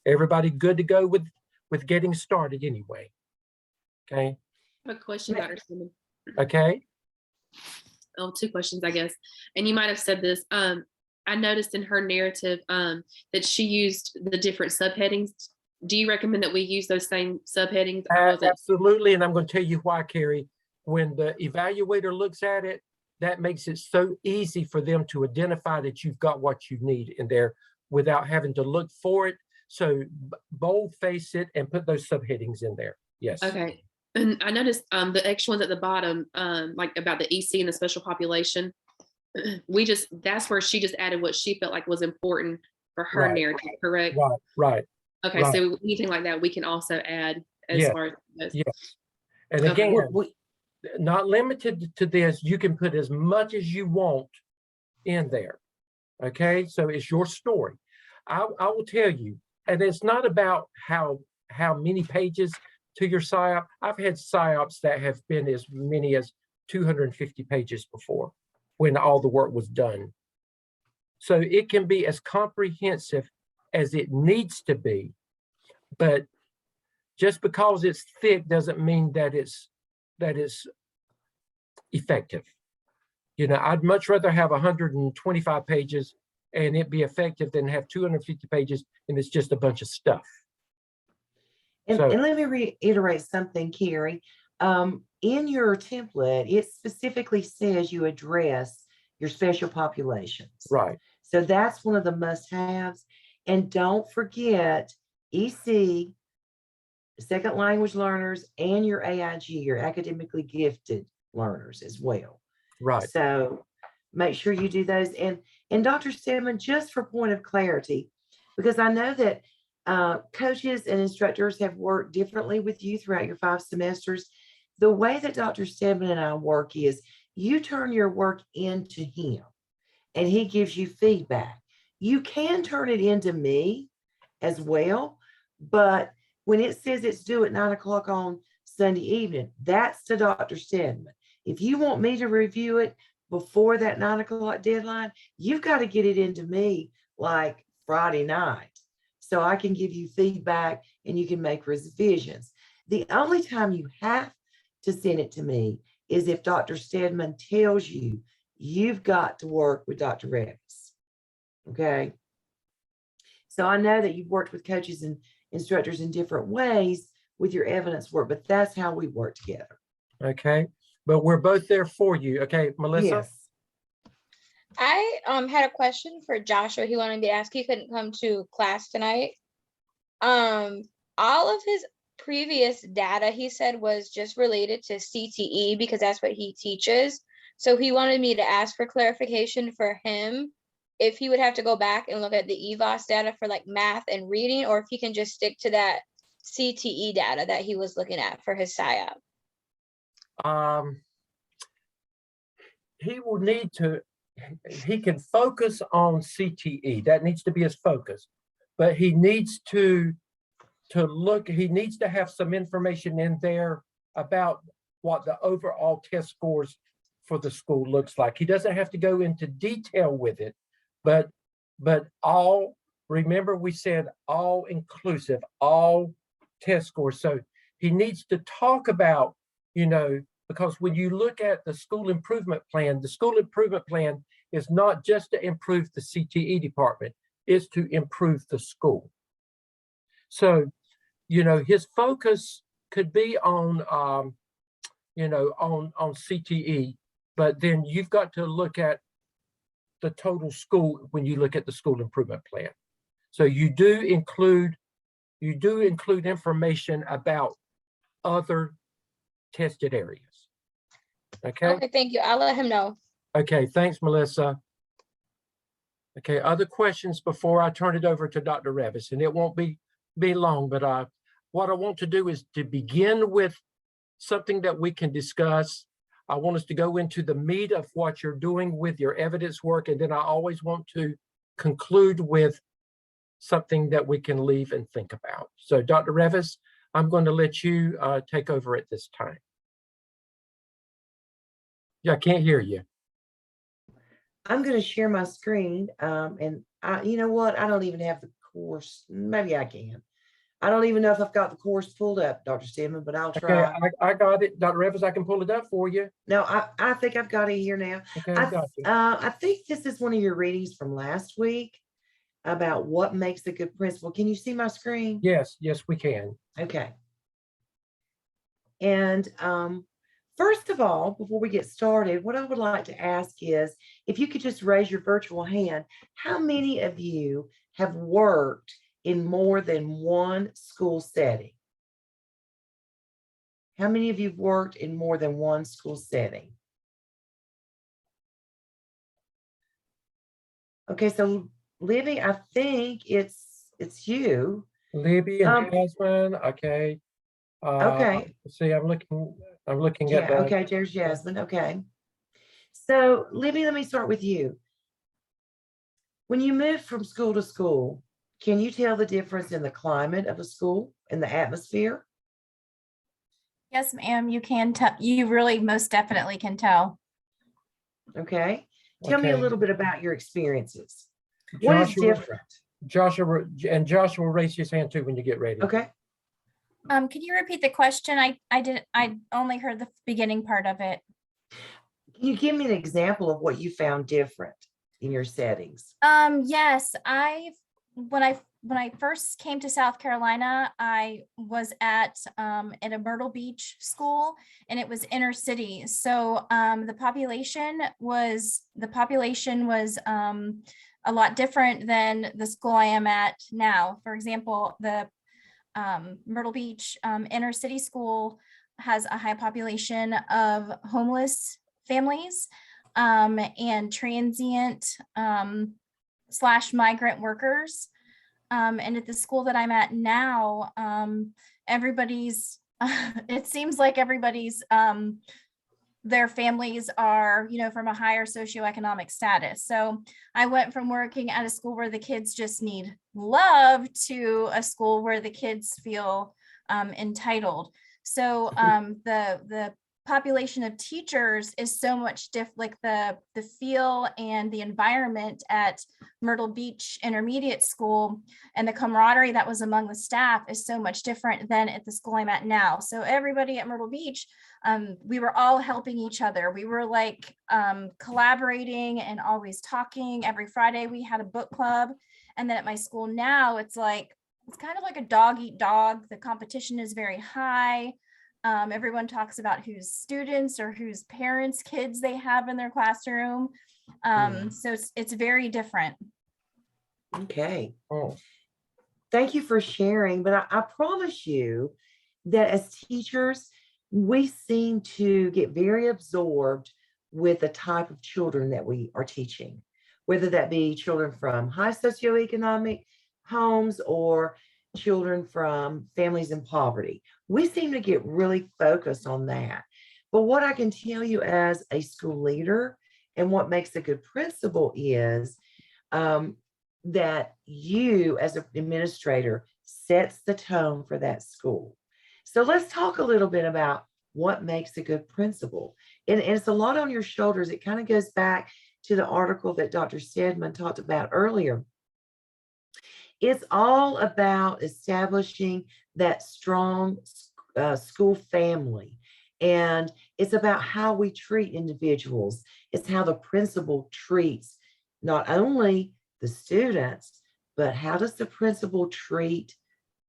Everybody good to go with getting started anyway? Okay. I have a question, Dr. Stedman. Okay. Oh, 2 questions, I guess. And you might have said this. I noticed in her narrative that she used the different subheadings. Do you recommend that we use those same subheadings? Absolutely. And I'm going to tell you why, Carrie. When the evaluator looks at it, that makes it so easy for them to identify that you've got what you need in there without having to look for it. So boldface it and put those subheadings in there. Yes. Okay. And I noticed the extra ones at the bottom, like about the EC and the special population. That's where she just added what she felt like was important for her narrative, correct? Right. Okay, right. So anything like that, we can also add as far as. Yes. And again, not limited to this, you can put as much as you want in there. Okay, so it's your story. I will tell you, and it's not about how many pages to your SIAP. I've had SIAPs that have been as many as 250 pages before when all the work was done. So it can be as comprehensive as it needs to be, but just because it's thick doesn't mean that it's effective. You know, I'd much rather have 125 pages and it be effective than have 250 pages and it's just a bunch of stuff. And let me reiterate something, Carrie. In your template, it specifically says you address your special populations. Right. So that's one of the must-haves. And don't forget EC, second language learners, and your AIG, your academically gifted learners as well. Right. So make sure you do those. And Dr. Stedman, just for point of clarity, because I know that coaches and instructors have worked differently with you throughout your 5 semesters. The way that Dr. Stedman and I work is you turn your work into him and he gives you feedback. You can turn it into me as well, but when it says it's due at 9 o'clock on Sunday evening, that's to Dr. Stedman. If you want me to review it before that 9 o'clock deadline, you've got to get it into me like Friday night so I can give you feedback and you can make revisions. The only time you have to send it to me is if Dr. Stedman tells you you've got to work with Dr. Revis. Okay. So I know that you've worked with coaches and instructors in different ways with your evidence work, but that's how we work together. Okay. But we're both there for you. Okay, Melissa? Yes. I had a question for Joshua. He wanted me to ask. He couldn't come to class tonight. All of his previous data, he said, was just related to CTE because that's what he teaches. So he wanted me to ask for clarification for him if he would have to go back and look at the EVOS data for like math and reading, or if he can just stick to that CTE data that he was looking at for his SIAP. He will need to, he can focus on CTE. That needs to be his focus. But he needs to look, he needs to have some information in there about what the overall test scores for the school looks like. He doesn't have to go into detail with it, but all, remember we said all inclusive, all test scores. So he needs to talk about, you know, because when you look at the school improvement plan, the school improvement plan is not just to improve the CTE department, it's to improve the school. So, you know, his focus could be on, you know, on CTE, but then you've got to look at the total school when you look at the school improvement plan. So you do include information about other tested areas. Okay. Okay, thank you. I'll let him know. Okay, thanks, Melissa. Okay, other questions before I turn it over to Dr. Revis, and it won't be long, but what I want to do is to begin with something that we can discuss. I want us to go into the meat of what you're doing with your evidence work, and then I always want to conclude with something that we can leave and think about. So Dr. Revis, I'm going to let you take over at this time. Yeah, I can't hear you. I'm going to share my screen. And you know what? I don't even have the course. Maybe I can. I don't even know if I've got the course pulled up, Dr. Stedman, but I'll try. Okay, I got it. Dr. Revis, I can pull it up for you. No, I think I've got it here now. Okay, got you. I think this is one of your readings from last week about what makes a good principal. Can you see my screen? Yes, we can. Okay. And first of all, before we get started, what I would like to ask is if you could just raise your virtual hand, how many of you have worked in more than one school setting? How many of you have worked in more than one school setting? Okay, so Libby, I think it's you. Libby and Jasmine, okay. Okay. See, I'm looking at Yeah, okay, there's Jasmine. Okay. So Libby, let me start with you. When you move from school to school, can you tell the difference in the climate of a school and the atmosphere? Yes, ma'am, you can tell. You really most definitely can tell. Okay. Tell me a Okay. little bit about your experiences. What is different? Joshua raise his hand too when you get ready. Okay. Can you repeat the question? I only heard the beginning part of it. Can you give me an example of what you found different in your settings? Yes, when I first came to South Carolina, I was at a Myrtle Beach school, and it was inner city. So the population was a lot different than the school I am at now. For example, the Myrtle Beach inner city school has a high population of homeless families and transient / migrant workers. And at the school that I'm at now, everybody's, it seems like everybody's, their families are, from a higher socioeconomic status. So I went from working at a school where the kids just need love to a school where the kids feel entitled. So the population of teachers is so much like the feel and the environment at Myrtle Beach Intermediate School and the camaraderie that was among the staff is so much different than at the school I'm at now. So everybody at Myrtle Beach, we were all helping each other. We were like collaborating and always talking. Every Friday we had a book club. And then at my school now, it's kind of like a dog eat dog. The competition is very high. Everyone talks about whose students or whose parents' kids they have in their classroom. So it's very different. Okay. Oh, Thank you for sharing, but I promise you that as teachers, we seem to get very absorbed with the type of children that we are teaching, whether that be children from high socioeconomic homes or children from families in poverty. We seem to get really focused on that. But what I can tell you as a school leader and what makes a good principal is that you as an administrator sets the tone for that school. So let's talk a little bit about what makes a good principal. And it's a lot on your shoulders. It kind of goes back to the article that Dr. Stedman talked about earlier. It's all about establishing that strong school family. And it's about how we treat individuals. It's how the principal treats not only the students, but how does the principal treat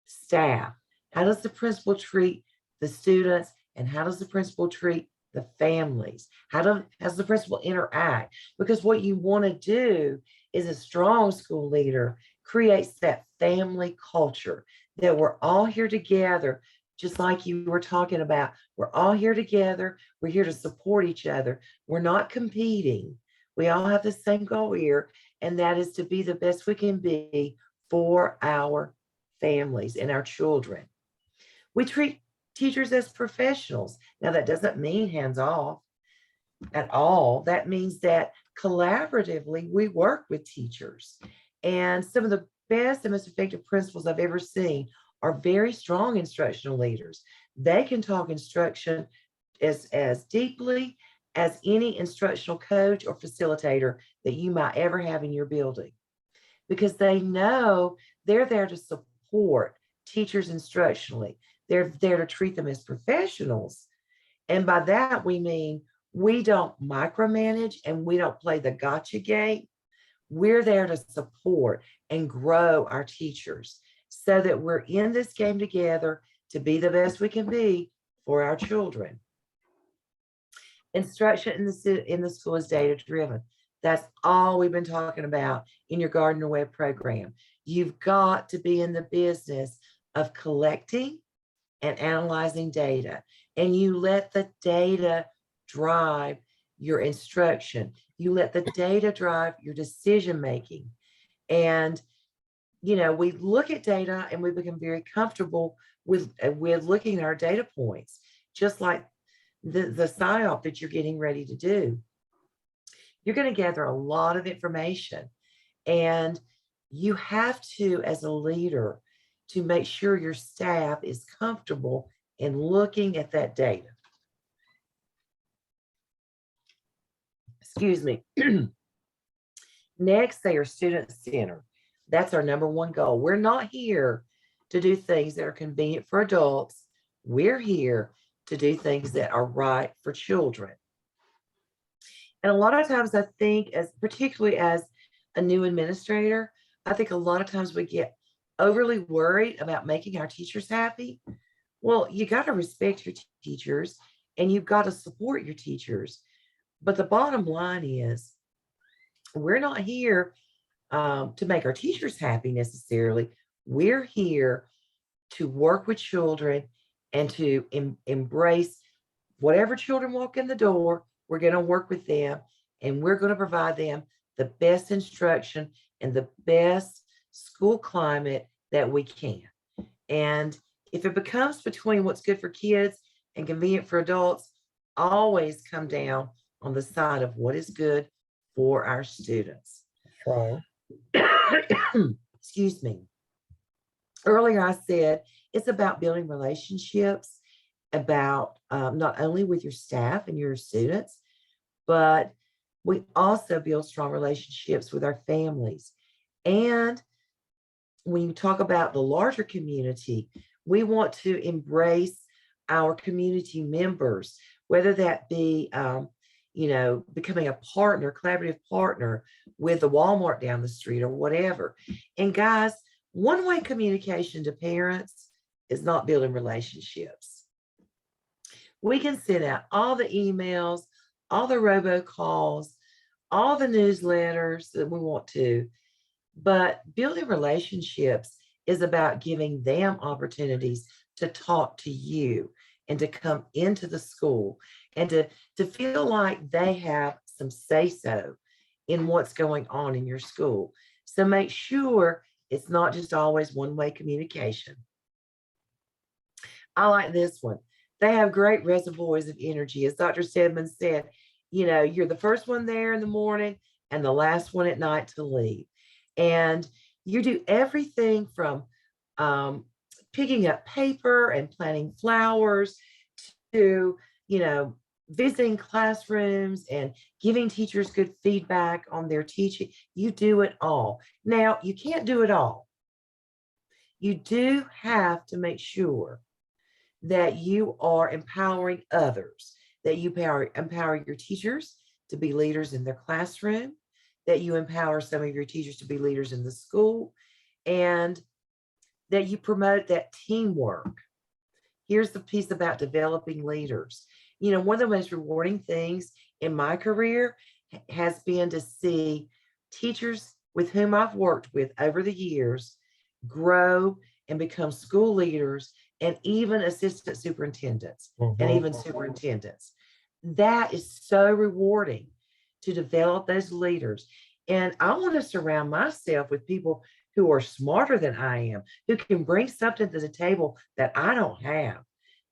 staff? How does the principal treat the students? And how does the principal treat the families? How does the principal interact? Because what you want to do is a strong school leader creates that family culture that we're all here together, just like you were talking about. We're all here together. We're here to support each other. We're not competing. We all have the same goal here, and that is to be the best we can be for our families and our children. We treat teachers as professionals. Now, that doesn't mean hands off at all. That means that collaboratively we work with teachers. And some of the best and most effective principals I've ever seen are very strong instructional leaders. They can talk instruction as deeply as any instructional coach or facilitator that you might ever have in your building, because they know they're there to support teachers instructionally. They're there to treat them as professionals. And by that, we mean we don't micromanage and we don't play the gotcha game. We're there to support and grow our teachers so that we're in this game together to be the best we can be for our children. Instruction in the school is data driven. That's all we've been talking about in your Gardner Webb program. You've got to be in the business of collecting and analyzing data, and you let the data drive your instruction. You let the data drive your decision making. And we look at data and we become very comfortable with looking at our data points, just like the SIAP that you're getting ready to do. You're going to gather a lot of information, and you have to, as a leader, to make sure your staff is comfortable in looking at that data. Excuse me. Next, they are student-centered. That's our number one goal. We're not here to do things that are convenient for adults. We're here to do things that are right for children. And a lot of times I think, particularly as a new administrator, I think a lot of times we get overly worried about making our teachers happy. Well, you got to respect your teachers and you've got to support your teachers. But the bottom line is, we're not here to make our teachers happy necessarily. We're here to work with children and to embrace whatever children walk in the door. We're going to work with them, and we're going to provide them the best instruction and the best school climate that we can. And if it becomes between what's good for kids and convenient for adults, always come down on the side of what is good for our students. Right. Excuse me. Earlier I said it's about building relationships, about not only with your staff and your students, but we also build strong relationships with our families. And when you talk about the larger community, we want to embrace our community members, whether that be, becoming a partner, collaborative partner with the Walmart down the street or whatever. And guys, one-way communication to parents is not building relationships. We can send out all the emails, all the robocalls, all the newsletters that we want to, but building relationships is about giving them opportunities to talk to you and to come into the school and to feel like they have some say-so in what's going on in your school. So make sure it's not just always one-way communication. I like this one. They have great reservoirs of energy. As Dr. Stedman said, you're the first one there in the morning and the last one at night to leave. And you do everything from picking up paper and planting flowers to, visiting classrooms and giving teachers good feedback on their teaching. You do it all. Now, you can't do it all. You do have to make sure that you are empowering others, that you empower your teachers to be leaders in their classroom, that you empower some of your teachers to be leaders in the school, and that you promote that teamwork. Here's the piece about developing leaders. One of the most rewarding things in my career has been to see teachers with whom I've worked with over the years grow and become school leaders and even assistant superintendents and even superintendents. That is so rewarding to develop those leaders. And I want to surround myself with people who are smarter than I am, who can bring something to the table that I don't have.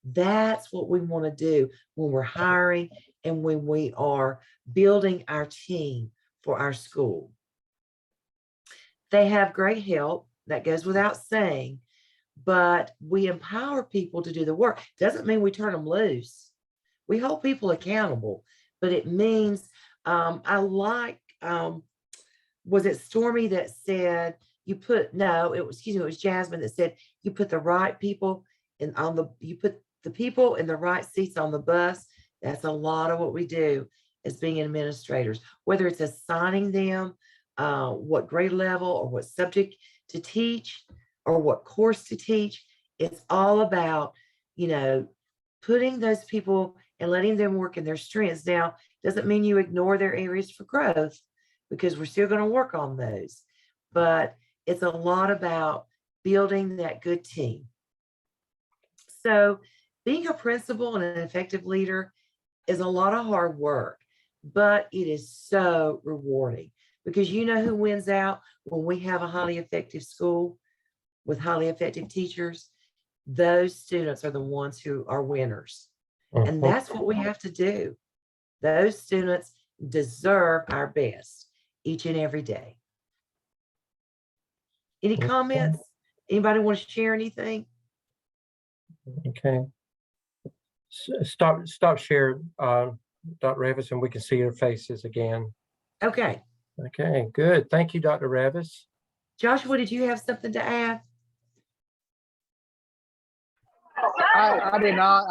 That's what we want to do when we're hiring and when we are building our team for our school. They have great help, that goes without saying, but we empower people to do the work. Doesn't mean we turn them loose. We hold people accountable, but it means, was it Stormy that said it was Jasmine that said you put the right people you put the people in the right seats on the bus. That's a lot of what we do as being administrators, whether it's assigning them what grade level or what subject to teach or what course to teach. It's all about, putting those people and letting them work in their strengths. Now, doesn't mean you ignore their areas for growth, because we're still going to work on those. But it's a lot about building that good team. So being a principal and an effective leader is a lot of hard work, but it is so rewarding, because you know who wins out when we have a highly effective school with highly effective teachers? Those students are the ones who are winners. And that's what we have to do. Those students deserve our best each and every day. Any comments? Anybody want to share anything? Okay. Stop share, Dr. Revis, and we can see your faces again. Okay. Okay, good. Thank you, Dr. Revis. Joshua, did you have something to add? I did not.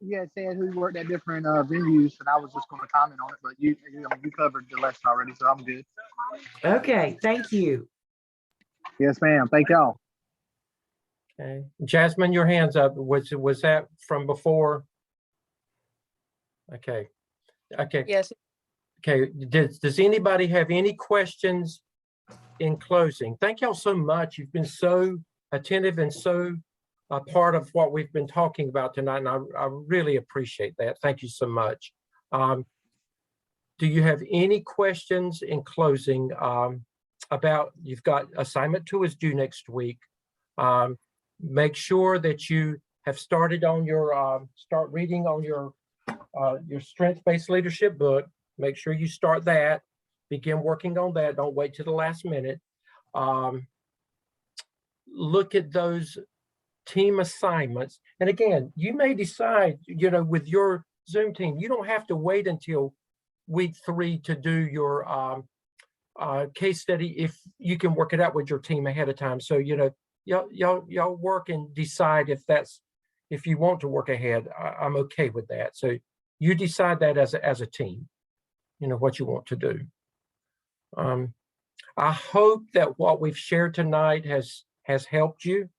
You had said who worked at different venues, and I was just going to comment on it, but you covered the lesson already, so I'm good. Okay, thank you. Yes, ma'am. Thank y'all. Okay, Jasmine, your hand's up. Was that from before? Okay. Yes. Okay. Does anybody have any questions in closing, thank y'all so much. You've been so attentive and so a part of what we've been talking about tonight, and I really appreciate that. Thank you so much. Do you have any questions in closing about, you've got assignment 2 is due next week. Make sure that you have started on your, start reading on your strengths-based leadership book. Make sure you start that, begin working on that. Don't wait till the last minute. Look at those team assignments. And again, you may decide, you know, with your Zoom team, you don't have to wait until week 3 to do your case study if you can work it out with your team ahead of time. So, you know, y'all work and decide if you want to work ahead. I'm okay with that. So you decide that as a team, you know, what you want to do. I hope that what we've shared tonight has helped you.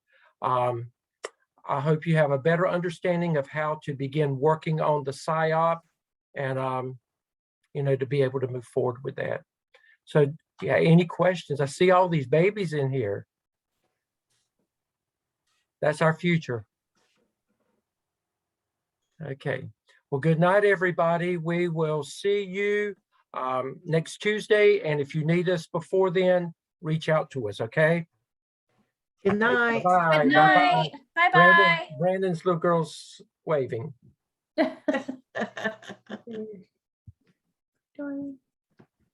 I hope you have a better understanding of how to begin working on the SIAP and, you know, to be able to move forward with that. So, yeah, any questions? I see all these babies in here. That's our future. Okay. Well, good night, everybody. We will see you next Tuesday. And if you need us before then, reach out to us, okay? Good night. Bye-bye. Good night. Bye-bye. Brandon's little girl's waving. Darn.